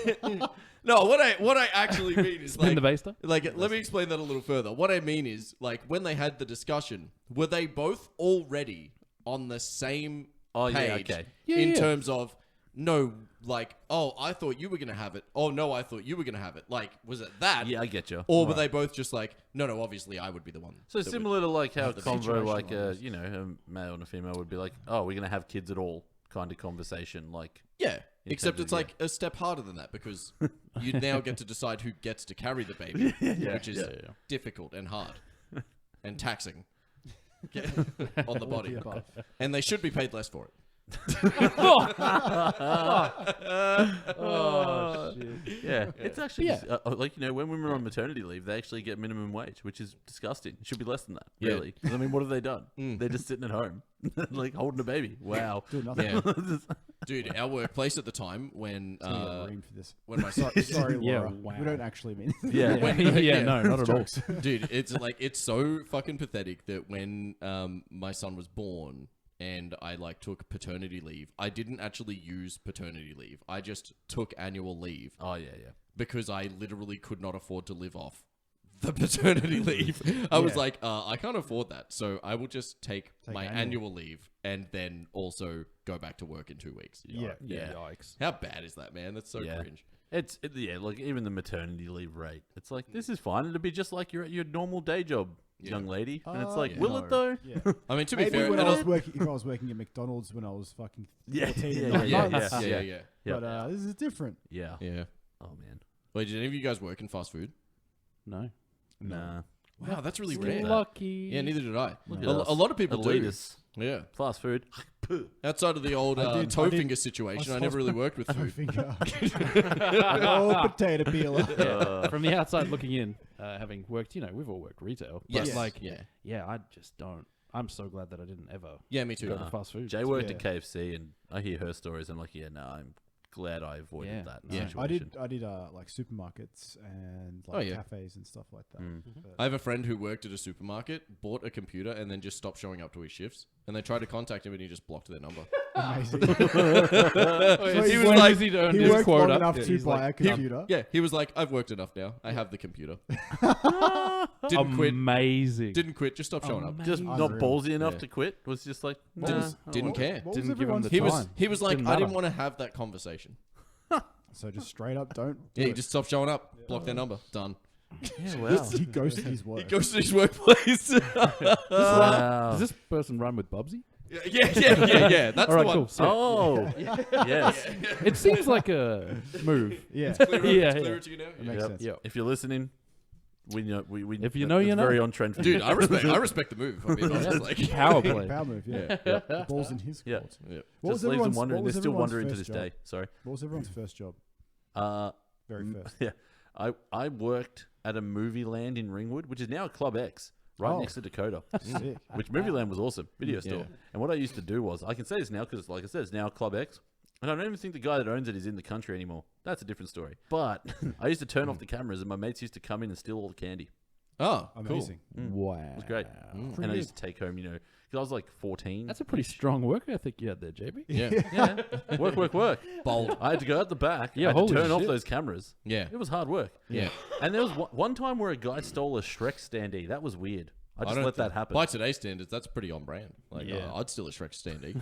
No, what I actually mean is Spin like, the baster. like, let me explain that a little further. What I mean is, like, when they had the discussion, were they both already on the same Oh, yeah, page okay. in terms of, no, like, oh, I thought you were going to have it. Oh, no, I thought you were going to have it. Like, was it that? Yeah, I get you. Or were they both just like, no, obviously I would be the one. So that would-" similar to like how the convo, situation like almost. you know, a male and a female would be like, oh, we're gonna have kids at all, kind of conversation. Like, Yeah. In Except terms it's of- like a step harder than that because you now get to decide who gets to carry the baby, which is difficult and hard and taxing on the body. And they should be paid less for it. Oh, shit. Yeah, it's actually Yeah. like when women are on maternity leave, they actually get minimum wage, which is disgusting. It should be less than that, Yeah. really. 'Cause, I mean, what have they done? They're just sitting at home, like holding a baby. Wow. Doing nothing. Yeah. Dude, our workplace at the time when It's gonna get reamed for this. when my Sorry, Yeah, Laura. wow. We don't actually mean. Yeah. yeah, no, not at all. dude, it's so fucking pathetic that when my son was born and I like took paternity leave, I didn't actually use paternity leave. I just took annual leave Oh yeah, yeah. because I literally could not afford to live off the paternity leave. I was like, I can't afford that, so I will just take my annual leave and then also go back to work in 2 weeks. Yeah. Yeah. Yikes. How bad is that, man? That's so Yeah. cringe. Like even the maternity leave rate. It's like this is fine. It'll be just like you're at your normal day job, young lady. And it's like, yeah. will it though? Yeah. I mean, to be Maybe fair, when and I was working, if I was working at McDonald's when I was fucking 14 and 9 yeah, months. yeah. Yeah. But this is different. Yeah. Yeah. Oh man. Wait, did any of you guys work in fast food? No. Nah. Wow, that's really Look rare. at that. Lucky. Yeah, neither did I. Look A, at us. a lot of people do. Elitists. Yeah. Fast food. Outside of the old I did- toe I did- finger situation, I never really worked with Toe food. finger. Oh, potato peeler. From the outside looking in, having worked, we've all worked retail. But Yes. like, Yeah. yeah, I just don't. I'm so glad that I didn't ever Yeah, me too. go to fast food. Jay worked Yeah. at KFC, and I hear her stories. I'm like, yeah, no, I'm glad I avoided Yeah. that Yeah. situation. I did like supermarkets and Oh, like yeah. cafes and stuff like that. Mm. But I have a friend who worked at a supermarket, bought a computer, and then just stopped showing up to his shifts. And they tried to contact him, and he just blocked their number. amazing. He was was like- easy to earn he his worked quota. long enough Yeah, to he's buy like, a computer. Yeah, he was like, "I've worked enough now. I have the computer." Didn't quit. Amazing. Didn't quit. Just stopped showing up. Just not Unreal. ballsy enough Yeah. to quit. Was just like, nah, Didn't I don't didn't want it. care. What was Didn't give him everyone's the He time? was he was like, Didn't I didn't matter. want to have that conversation. So just straight up, don't. Do Yeah, he it. just stopped showing up. Blocked their number. Done. Yeah, wow. He ghosted his work. He goes to his workplace. Wow. Does this person run with Bubsy? yeah. That's All right, the one. cool. So Oh, yes. it seems like a move. Yeah, Clearer, Yeah, it's yeah. clearer to you now. it makes Yep. sense. Yep. If you're listening, we know. We If you know, it's you know. very on trend for Dude, you. I respect the move. I mean, I was just like, Power play. Power move. Yeah, yeah. The ball's in his Yeah. court. Yeah. What Just was leaves them everyone's? wondering. What They're was still everyone's wondering to first this job? day. Sorry. What was everyone's first job? Very first. Yeah. I worked at a movie land in Ringwood, which is now a Club X, right Oh. next to Dakota. Sick. Which movie land was awesome. Video store. Yeah. And what I used to do was, I can say this now because, like I said, it's now Club X. And I don't even think the guy that owns it is in the country anymore. That's a different story. But I used to turn off the cameras and my mates used to come in and steal all the candy. Oh, Amazing. Wow. It was great. Pretty And I good. used to take home, because I was like 14. That's a pretty strong work ethic you had there, JB. cool. Yeah. Yeah. Work. Bold. I had to go out the back. Yeah, I had to holy turn off shit. those cameras. Yeah. It was hard work. Yeah. And there was one time where a guy stole a Shrek standee. That was weird. I just don't let that think- happen. By today's standards, that's pretty on brand. Like, Yeah. I'd steal a Shrek standee.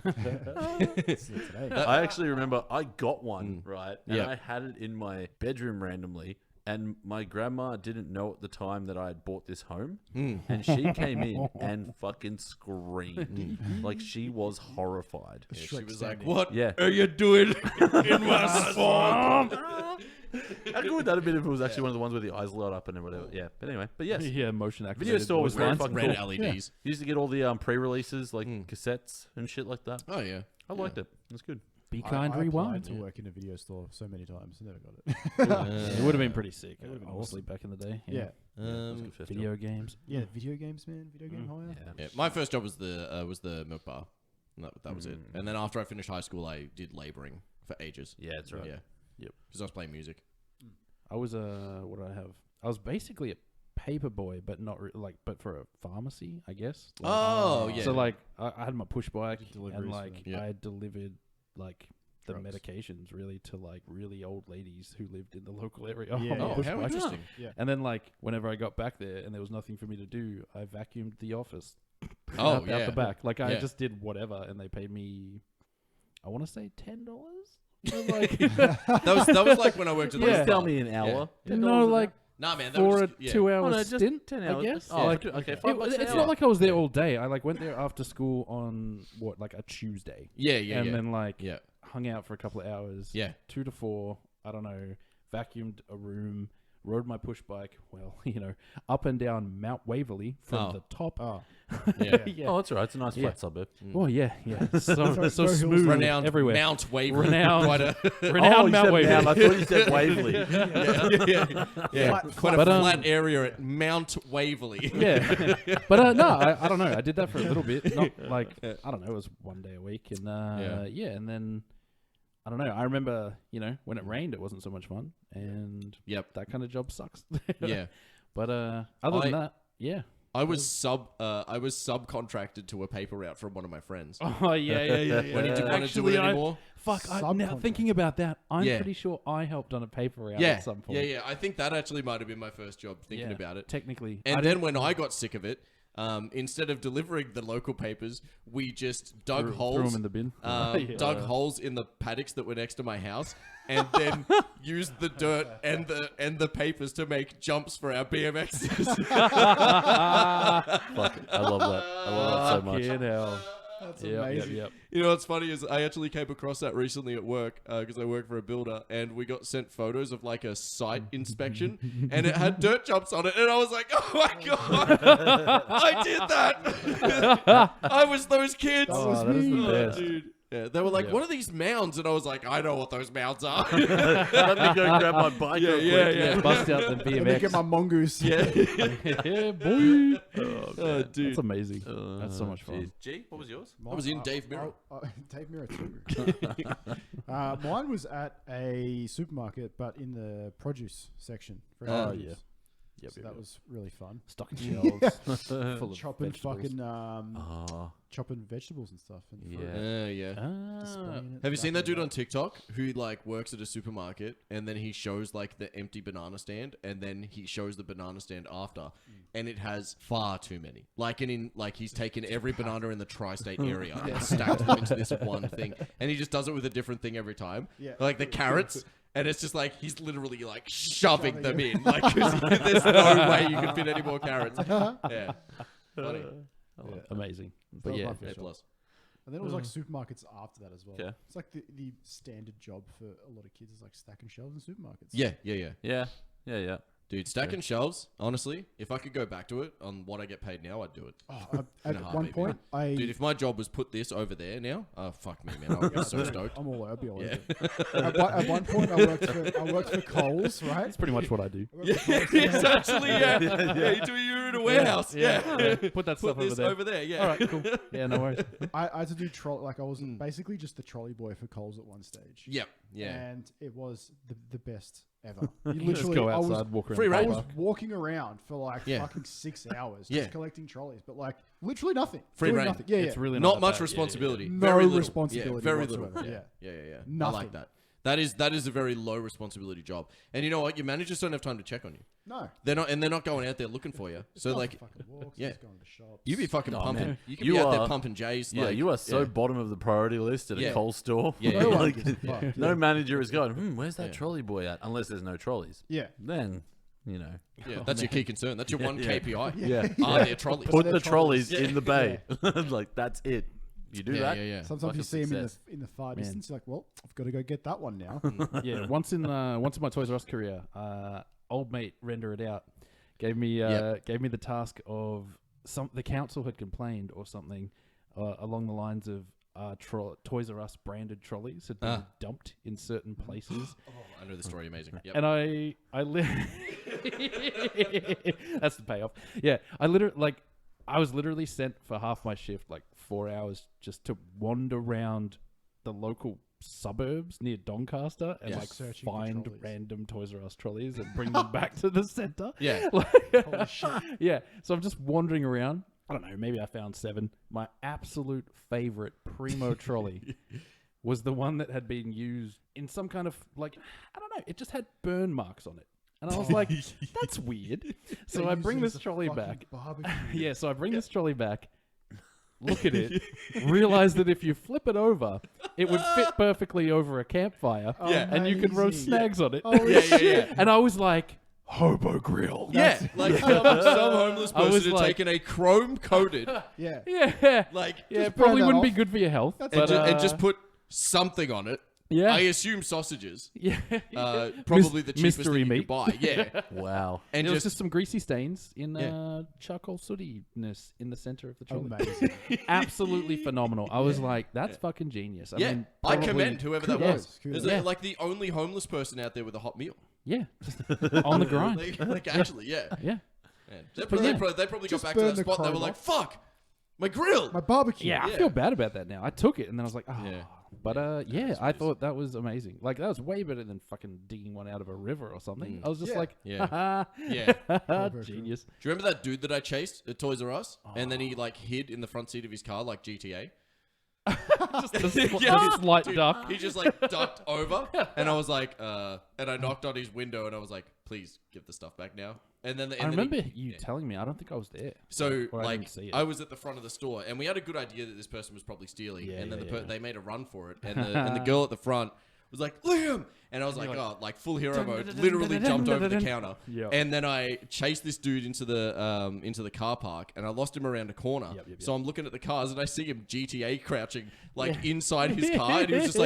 Today. I actually remember I got one, right? And Yeah. I had it in my bedroom randomly. And my grandma didn't know at the time that I had bought this home. And she came in and fucking screamed. Like she was horrified. Yeah, she Shrek was like, standee. "What Yeah. are you doing in my farm?" How good would that have been if it was actually one of the ones where the eyes lit up and whatever? Yeah. But anyway, but yes. Yeah, motion activated. Video store was voice very lines. fucking Red cool. LEDs. You used to get all the pre-releases, like cassettes and shit like that. Oh yeah. I liked it. It was good. Be I kind, applied rewind. to work in a video store so many times. Never got it. It would have been pretty sick. It would've been honestly, back in the day. Yeah. It was a good festival. Video games. Yeah, video games, man. Video game hire. Yeah. Yeah. My first job was the milk bar. And that was it. And then after I finished high school, I did laboring for ages. Yeah, that's right. Yeah. Yep. Because I was playing music. I was what did I have? I was basically a paper boy, but not but for a pharmacy, I guess. Like, Oh yeah. So like I had my push bike did deliveries and for like them. Yeah. I delivered like the Drugs. medications really to like really old ladies who lived in the local area. Yeah, on my oh, push how bike. interesting. And then like whenever I got back there and there was nothing for me to do, I vacuumed the office. Oh out yeah. the back. Like I Yeah. just did whatever, and they paid me. I want to say $10. Like That was like when I worked at the Yeah. Please milk tell bar. me an hour. no, like Nah, man. That was for a just, yeah. 2 hour Oh, no, just stint. 10 I hours. guess. Oh, Like, okay, it- $5 an it's hour. not like I was there all day. I like went there after school on like a Tuesday, Yeah, yeah, and yeah. then like Yeah. hung out for a couple of hours. Yeah. 2 to 4. I don't know. Vacuumed a room, rode my push bike, well, up and down Mount Waverley from the top. Oh, Yeah. Oh, that's all right. It's a nice flat suburb. Well, yeah. So no smooth hills Renowned everywhere. Mount Waverly. Renowned- Quite a, Renowned Mount Waverly. I thought you said Waverley. yeah. Flat- Quite a but, flat area at Mount Waverly. Yeah, but no, I don't know. I did that for a little bit, not like I don't know. It was one day a week, and and then I don't know. I remember, when it rained, it wasn't so much fun, and Yep. that kind of job sucks. Yeah. But other than that, yeah. I was subcontracted to a paper route from one of my friends. Oh yeah. When he didn't want to do it anymore. Now thinking about that, I'm Yeah. pretty sure I helped on a paper route Yeah. at some point. Yeah. I think that actually might have been my first job thinking Yeah, about it. technically. And then when I got sick of it, instead of delivering the local papers, we just dug holes. threw them in the bin. Dug holes in the paddocks that were next to my house, and then used the dirt and the papers to make jumps for our BMXs. Fuck, I love that. I love that so much. Fucking hell. that's Yep. amazing. You know what's funny is I actually came across that recently at work because I work for a builder, and we got sent photos of like a site inspection, and it had dirt jumps on it, and I was like, "Oh my god, I did that! I was those kids." That was that is me. the best. Dude. Yeah, they were like, Yeah. "What are these mounds?" And I was like, "I know what those mounds are." Let me go grab my bike. real quick. Yeah, bust out the Let me BMX. get my mongoose. yeah, Yeah, boy. oh, dude. That's amazing. That's so much fun. Jeez. G, what was yours? I was in Dave Mirror. Dave Mirror too. Mine was at a supermarket, but in the produce section. Fresh Oh, produce. yeah. Yep, So yep, that yep. was really fun. Stocking shelves full of Chopping vegetables. fucking Oh, chopping vegetables and stuff. And fruit. yeah. Yeah. Ah, Displaying it, Have you seen that wrapping dude it on up. TikTok who like works at a supermarket and then he shows like the empty banana stand and then he shows the banana stand after and it has far too many. Like he's taken every banana in the tri-state area and stacked them into this one thing, and he just does it with a different thing every time. Yeah. Like the carrots. And it's just like he's literally like shoving them in, like 'cause there's no way you can fit any more carrots. Yeah, funny. amazing. That But was yeah, my A first job. plus. And then it was like supermarkets after that as well. Okay. It's like the standard job for a lot of kids is like stacking shelves in supermarkets. Yeah. Yeah. Dude, stacking shelves, honestly, if I could go back to it on what I get paid now, I'd do it. Oh, In at a one heartbeat, point, I Dude, if my job was put this over there now, fuck me, man. I would be so stoked. I'm all over. I'd be all Yeah. over it. At one point, I worked for Coles, right? that's pretty much what I do. I worked for Coles. It's actually, you're in a warehouse. Yeah. Put that stuff Put this over there. Yeah. All right, cool. Yeah, no worries. I had to do trolley. Like I was basically just the trolley boy for Coles at one stage. Yep. Yeah. And it was the best ever. You Just literally, go I was, outside, walk around. Free the I reign. was park. walking around for like Yeah. fucking 6 hours just Yeah. collecting trolleys, but like literally nothing. Free Doing reign. nothing. Yeah, It's yeah. really Not that much bad. responsibility. No Very little. responsibility Yeah, very whatsoever. little. Yeah. Yeah. I Nothing. like that. That is a very low responsibility job. And you know what? Your managers don't have time to check on you. No. They're not going out there looking for you. So Going like for fucking walks, yeah. just going to the shops. you be fucking Oh, pumping. man. You can You be out there are- pumping J's. Yeah, like, you are so yeah. bottom of the priority list at Yeah. a Coles store. Yeah, No one Like, gives a fuck. no Yeah. manager is going, where's that Yeah. trolley boy at? Unless there's no trolleys. Yeah. Then, you know. Yeah, that's your key concern. That's your one Yeah. KPI. Yeah. Are there trolleys? Put there the trolleys trolleys? in the bay. Like, that's it. You do that? Yeah. Sometimes Fucking you see him success. in the far Man. distance. You're like, well, I've got to go get that one now. Yeah, once in my Toys R Us career, old mate Render It Out gave me the task of the council had complained or something along the lines of Toys R Us branded trolleys had been dumped in certain places. I know the story. Amazing. Yep. And that's the payoff. Yeah, I was literally sent for half my shift, like 4 hours, just to wander around the local suburbs near Doncaster and Yeah. like Searching for find trolleys. random Toys R Us trolleys and bring them back to the center. Yeah. Holy shit. Yeah, so I'm just wandering around. I don't know, maybe I found 7. My absolute favorite primo trolley was the one that had been used in some kind of I don't know, it just had burn marks on it. And I was like, that's weird. So They I use bring it this as a trolley fucking back. barbecue. Yeah, so I bring this trolley back, look at it, realize that if you flip it over, it would fit perfectly over a campfire. Yeah. And you could roast Amazing. snags on it. Holy Yeah. shit. And I was like, hobo grill. Yeah, like some homeless I was person had like- taken a chrome coated, Yeah. Yeah. like, Yeah, Just probably burn that wouldn't be off. good for your health. That's but, and just put something on it Yeah. I assume sausages. Yeah. Probably the cheapest mystery thing you meat. could buy. Yeah. Wow. And There was just just some greasy stains in Yeah. charcoal sootiness in the center of the trolley. Amazing. Absolutely phenomenal. I was like, that's fucking genius. I mean, I probably- commend whoever that Kudos, was. kudos. There's Yeah. like the only homeless person out there with a hot meal. Yeah, just on the grind. Like actually, yeah. Yeah. They But probably, yeah. they probably got Just back to burn that the spot. They were chrome like, off. "Fuck, my grill." My barbecue. Yeah, I Yeah. feel bad about that now. I took it and then I was like, oh. Yeah. But yeah, I thought that was amazing. Like, that was way better than fucking digging one out of a river or something. I was just Yeah. like, Yeah. haha, Yeah. genius. Do you remember that dude that I chased at Toys R Us? And then he like hid in the front seat of his car like GTA. Just a slight Dude, duck. He just like ducked over, and I was like, and I knocked on his window, and I was like, "Please give the stuff back now." And then I remember you telling me. I don't think I was there. So Or I like didn't see it. I was at the front of the store, and we had a good idea that this person was probably stealing. Yeah, and then yeah, yeah. they made a run for it, and the girl at the front was like, "Liam!" And I was like, "Oh, like full hero mode!" Literally jumped over the counter, Yeah. and then I chased this dude into the car park, and I lost him around a corner. Yep. So I'm looking at the cars, and I see him GTA crouching like inside his car, and he was just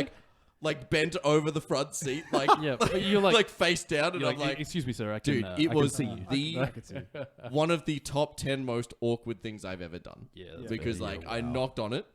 like bent over the front seat, like Yeah, but you're like, like face down, and you're I'm like, like, excuse me, sir. I dude, can, it I was can see you. I could see. one of the top 10 most awkward things I've ever done. Yeah, that's Because fair. like Yeah, I wow. knocked on it,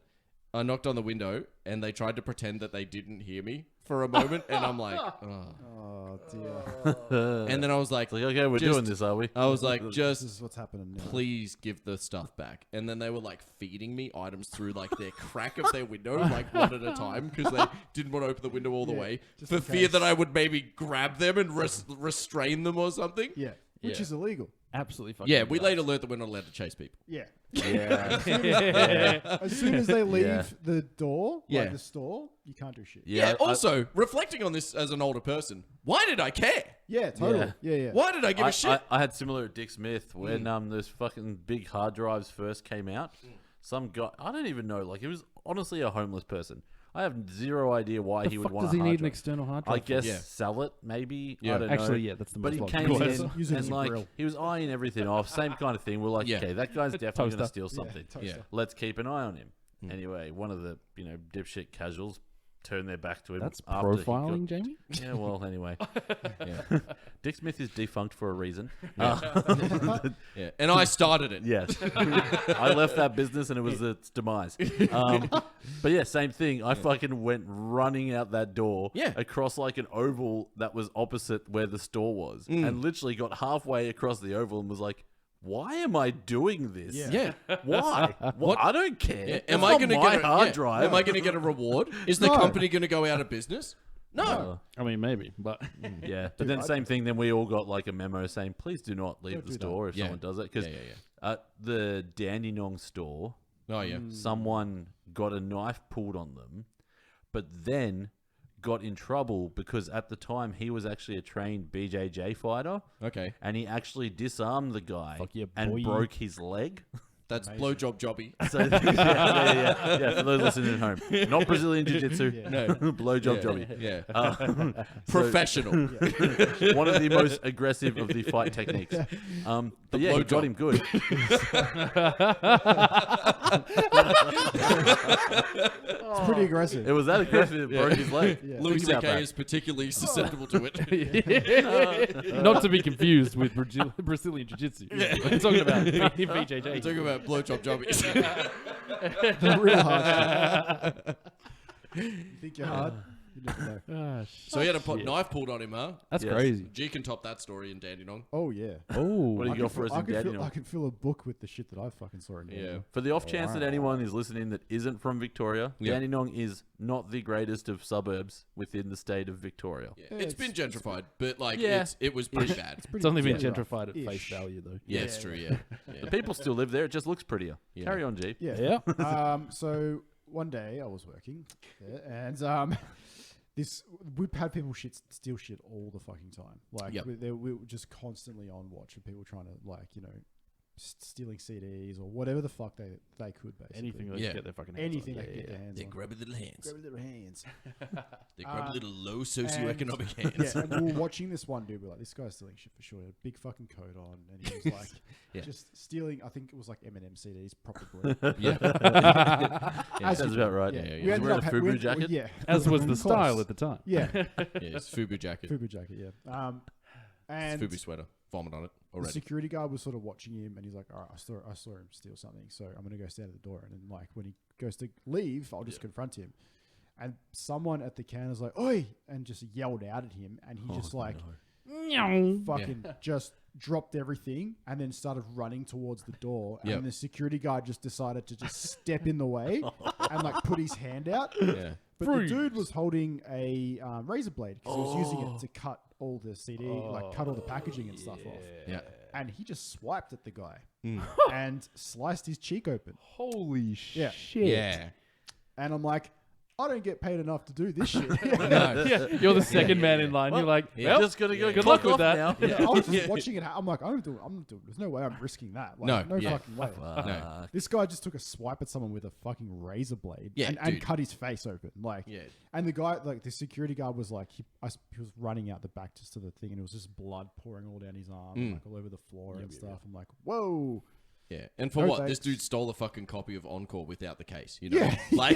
I knocked on the window, and they tried to pretend that they didn't hear me for a moment, and I'm like, oh. Oh dear. And then I was like, It's like, okay, we're Just- doing this, are we? I was like, This just is what's happening now. please give the stuff back. And then they were like feeding me items through like their crack of their window, like one at a time, because they didn't want to open the window all the Yeah, way just for in fear case. that I would maybe grab them and restrain them or something. Yeah. Which Yeah. is illegal. Absolutely fucking. Yeah, we nuts. later learned that we're not allowed to chase people. Yeah. Yeah. As soon as they leave Yeah. the door, Yeah. like the store, you can't do shit. Yeah. I- Also, reflecting on this as an older person, why did I care? Yeah, totally. Yeah. Why did I give I, a shit? I had similar at Dick Smith when those fucking big hard drives first came out. Some guy, I don't even know, like it was honestly a homeless person. I have zero idea why The he would fuck want does a he hard need an drive. external hard I drive? for? guess Yeah. sell it, maybe. Yeah. I don't know. Actually, yeah, that's the But most he logical came answer. in Use it as and a like grill. he was eyeing everything off. Same kind of thing. We're like, Yeah. okay, that guy's definitely going to Toaster. steal something. Yeah. Let's keep an eye on him. Anyway, one of the dipshit casuals turned their back to him. That's after he profiling, got- Jamie. Yeah, well, anyway. Yeah. Dick Smith is defunct for a reason. Yeah. And I started it. Yes. I left that business and it was its demise. But yeah, same thing. I fucking went running out that door Yeah. across like an oval that was opposite where the store was and literally got halfway across the oval and was like, why am I doing this? Yeah. Yeah. Why? What? I don't care. Yeah. It's Am I not going to my get a hard yeah. drive? Am I going to get a reward? Is the No. company going to go out of business? No. Uh, I mean, maybe, but yeah, but Dude, then I- same thing. Then we all got like a memo saying, please do not leave Don't the do that. store if Yeah. someone does it. Because Yeah. at the Dandenong store, Oh yeah. someone got a knife pulled on them, but then got in trouble because at the time he was actually a trained BJJ fighter Okay. and he actually disarmed the guy Fuck yeah, and boy. broke his leg. That's blowjob jobby. So yeah, for those listening at home, not Brazilian Jiu-Jitsu, No. blowjob jobby. Yeah. Professional. One of the most aggressive of the fight techniques. But yeah, he got him good. It's pretty aggressive. It was that aggressive it broke his leg. Yeah. Louis Think about C.K. that. is particularly susceptible to it. not to be confused with Brazilian Jiu-Jitsu. We're talking about BJJ. We're talking about blowjob jobbies. The real hard shit. You think you're hard? You never know. So he had a knife pulled on him, huh? That's Yes. crazy. G can top that story in Dandenong. Oh yeah. Oh, What do I you got for us in Dandenong? I can fill a book with the shit that I fucking saw in Yeah. Dandenong. For the off chance that anyone is listening that isn't from Victoria, Yeah. Dandenong is not the greatest of suburbs within the state of Victoria. Yeah. Yeah, It's been gentrified, but like Yeah. it was pretty bad. it's only been yeah, gentrified at ish. face value, though. Yeah, it's true. Yeah. The people still live there. It just looks prettier. Yeah. Carry on, G. Yeah. Yeah. So one day I was working there, and we'd had people steal shit all the fucking time. Like Yep. we were just constantly on watch of people trying to stealing CDs or whatever the fuck they could, basically. Anything they Yeah. could get their fucking hands Anything on. they could get their hands on. grubby little hands. Grab little hands. They grubby little low socioeconomic Yeah, hands. and we were watching this one dude. We're like, this guy's stealing shit for sure. He had a big fucking coat on, and he was like, Yeah. just stealing. I think it was like Eminem CDs, probably. Yeah. As Sounds you about do. right. Yeah, yeah, We yeah. Was he ended wearing up a ha- FUBU we- jacket? Yeah, As was the Of style course. at the time. Yeah, Yeah, it's FUBU jacket. FUBU jacket. Yeah. And FUBU sweater. Vomit on it the already. security guard was sort of watching him, and he's like, "All right, I saw him steal something, so I'm gonna go stand at the door." And then, like, when he goes to leave, I'll just confront him. And someone at the counter's like, "Oi!" and just yelled out at him, and he just like fucking just dropped everything and then started running towards the door. Yep. And the security guard just decided to just step in the way and like put his hand out. Yeah. But the dude was holding a razor blade because he was using it to cut all the CD, like cut all the packaging and stuff off. Yeah. And he just swiped at the guy Mm. and sliced his cheek open. Holy Yeah. shit. Yeah. And I'm like, I don't get paid enough to do this shit. No. Yeah, you're the second man in line. You're like, Yeah. well, Just gonna go. good Clock luck with off that. now. Yeah, I was just watching it. I'm like, I'm not doing. There's no way I'm risking that. Like, No, no yeah. fucking way. Fuck. This guy just took a swipe at someone with a fucking razor blade Yeah, and dude. cut his face open. Like, Yeah. and the guy, like the security guard was like, he was running out the back just to the thing, and it was just blood pouring all down his arm, and, like all over the floor and stuff. I'm like, whoa. Yeah. And for No what? thanks. This dude stole a fucking copy of Encore without the case. You know? Yeah. Like,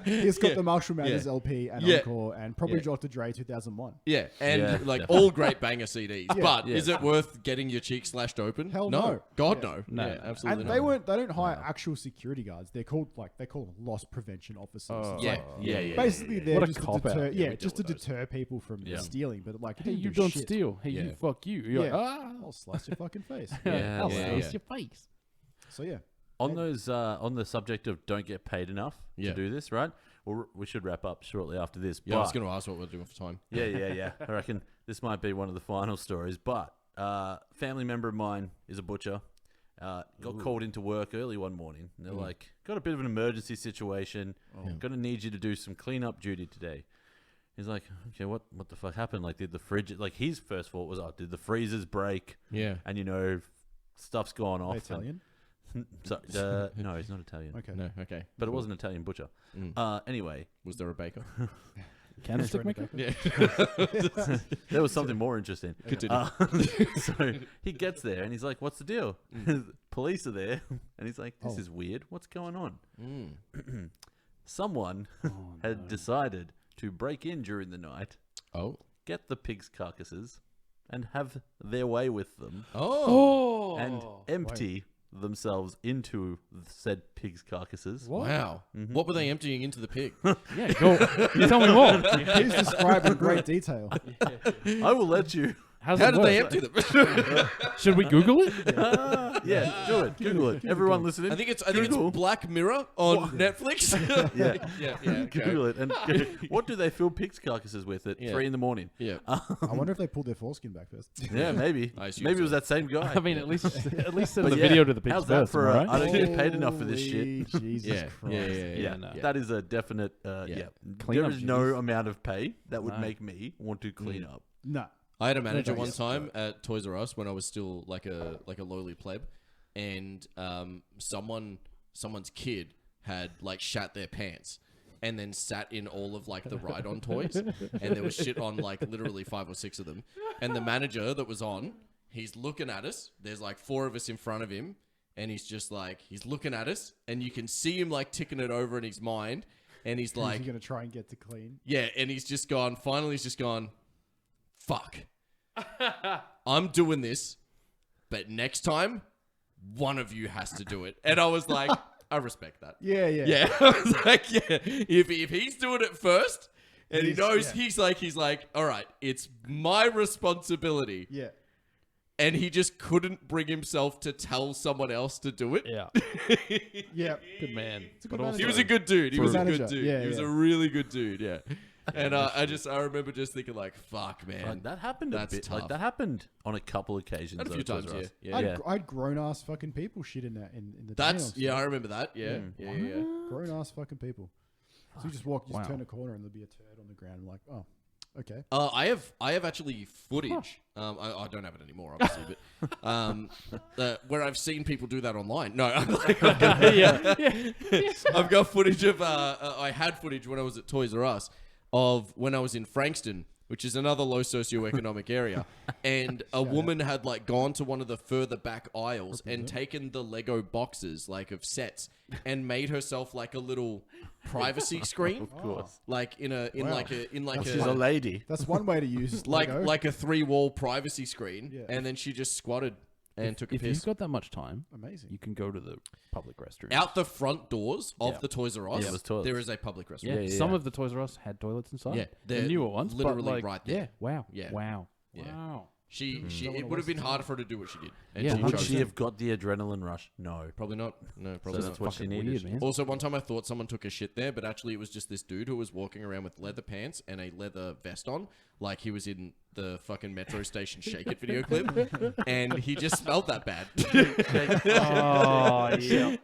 He's got the Marshall Mathers LP and Yeah. Encore and probably Yeah. Dr. Dre 2001. yeah. And Yeah, like definitely. all great banger CDs. Yeah. But Yeah. is it worth getting your cheek slashed open? Hell no. God, Yeah. no. No. Yeah, absolutely And not. they don't hire actual security guards. They're called them loss prevention officers. It's Yeah. like, Yeah. Yeah. basically they're What a just to cop-out. deter, Yeah, we just to deal with those. deter people from Yeah. stealing. But like, hey, didn't you do don't shit. steal. Hey, Yeah. you fuck you. You're Yeah. like, ah. I'll slice your fucking face. Yeah, I'll yeah, slice yeah. your face. So yeah, On those, on the subject of don't get paid enough Yeah. to do this, right? Well, we should wrap up shortly after this. Yeah, I was but- going to ask what we're doing for time. yeah. I reckon this might be one of the final stories. But family member of mine is a butcher. Got called into work early one morning. And they're like, got a bit of an emergency situation. Going to need you to do some cleanup duty today. He's like, okay, what the fuck happened? Like, did the fridge, like his first thought was, did the freezers break? Yeah. And, you know, stuff's gone off. Italian. So, no, he's not Italian. Okay. No, okay. But it was an Italian butcher. Anyway, Was there a baker? Candlestick maker? Yeah. there was something more interesting. Continue. So he gets there and he's like, what's the deal? Police are there. And he's like, this is weird. What's going on? Someone had decided to break in during the night, Oh. get the pigs' carcasses, and have their way with them, Oh. and empty themselves into said pigs' carcasses. Wow. What were they emptying into the pig? Yeah, go. You tell me more. Please describe in great detail. I will let you. How did they empty them? Should we Google it? Yeah, do it. Google it. Everyone listening. I think it's Google. Black Mirror on Netflix. Yeah. yeah. Okay. Google it. And go, what do they fill pigs' carcasses with at 3 in the morning? Yeah. I wonder if they pulled their foreskin back first. Yeah, maybe. I assume Maybe it was so. that same guy. I mean, at least send But the yeah, video to the pigs how's that first, for am I I right? don't get paid enough for this shit. Holy Jesus Yeah. Christ. Yeah, no. that is a definite. Clean There up is no duties. amount of pay that would No. make me want to clean up. No. I had a manager don't one get time at Toys R Us when I was still like a lowly pleb, and someone's kid had like shat their pants and then sat in all of like the ride-on toys, and there was shit on like literally 5 or 6 of them. And the manager that was on, he's looking at us. There's like 4 of us in front of him, and he's just like he's looking at us, and you can see him like ticking it over in his mind, and he's Is like, he going to try and get to clean? yeah, and he's just gone. Finally, he's just gone. Fuck. I'm doing this, but next time, one of you has to do it. And I was like, I respect that. Yeah. Yeah, I was like, yeah. If he's doing it first, and he knows he's like, all right, it's my responsibility. Yeah. And he just couldn't bring himself to tell someone else to do it. Yeah. Yeah. Good man. a good But also- He was a good dude. He was a Manager. good dude. Yeah, he was yeah. a really good dude. Yeah. And I remember just thinking like, fuck, man. Like, that happened a That's bit. tough. Like that happened on a couple occasions. Had a few though, Toys times, R Us. yeah. I'd, Yeah. I'd grown ass fucking people shit in that in the That's, day. yeah, I remember that. Yeah. Yeah. Grown ass fucking people. So you just walk, you just Wow. turn a corner and there'll be a turd on the ground. I'm like, oh, Okay. I have actually footage. I don't have it anymore, obviously, but where I've seen people do that online. No, I've got footage of. I had footage when I was at Toys R Us of when I was in Frankston, which is another low socioeconomic area, and a woman had like gone to one of the further back aisles and taken the Lego boxes like of sets and made herself like a little privacy screen, Of course. like in She's a lady. That's one way to use Lego. like a 3-wall privacy screen, Yeah. and then she just squatted and took a If piss you've got that much time, Amazing. you can go to the public restroom. out the front doors of Yeah. the Toys R Us. Yeah, there's toilets. There is a public restroom. Yeah, Yeah, some yeah. of the Toys R Us had toilets inside. Yeah, the they're newer ones, literally but like, right there. Yeah, wow. Yeah. Wow. Yeah. Wow. She Don't it wanna would have waste been the harder for her to do what she did. And Yeah, she Would chose she to. have got the adrenaline rush? No. Probably not. No, So probably that's not. what she Fucking needed. weird, man. Also, one time I thought someone took a shit there, but actually it was just this dude who was walking around with leather pants and a leather vest on, like he was in the fucking Metro Station Shake It video clip, and he just smelled that bad. Oh, yeah.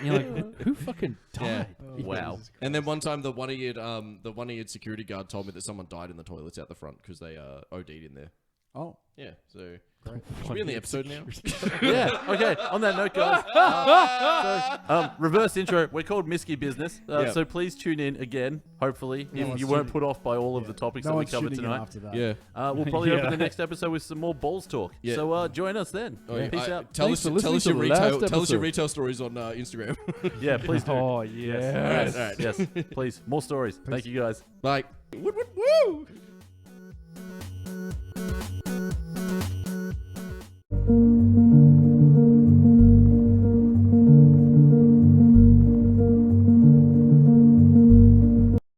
You're like, who fucking died? Wow. And then one time the one-eared security guard told me that someone died in the toilets out the front because they OD'd in there. Oh, Yeah, so great. should we in the episode now? Yeah. Okay. On that note, guys. Reverse intro. We're called Miscy Business. Yeah. So please tune in again. Hopefully, No if one's you weren't tuning- put off by all of the topics No that we one's covered tuning in tonight. after that. Yeah. We'll probably Yeah. open the next episode with some more balls talk. Yeah. So join us then. Oh, Peace yeah. out. Tell Thanks us, for tell us listening your to the retail, last tell us your episode. retail stories on Instagram. Yeah, please do. Oh, yeah. Yes. All right. Yes. Please. More stories. Thank you guys. Like, woo, woo, woo.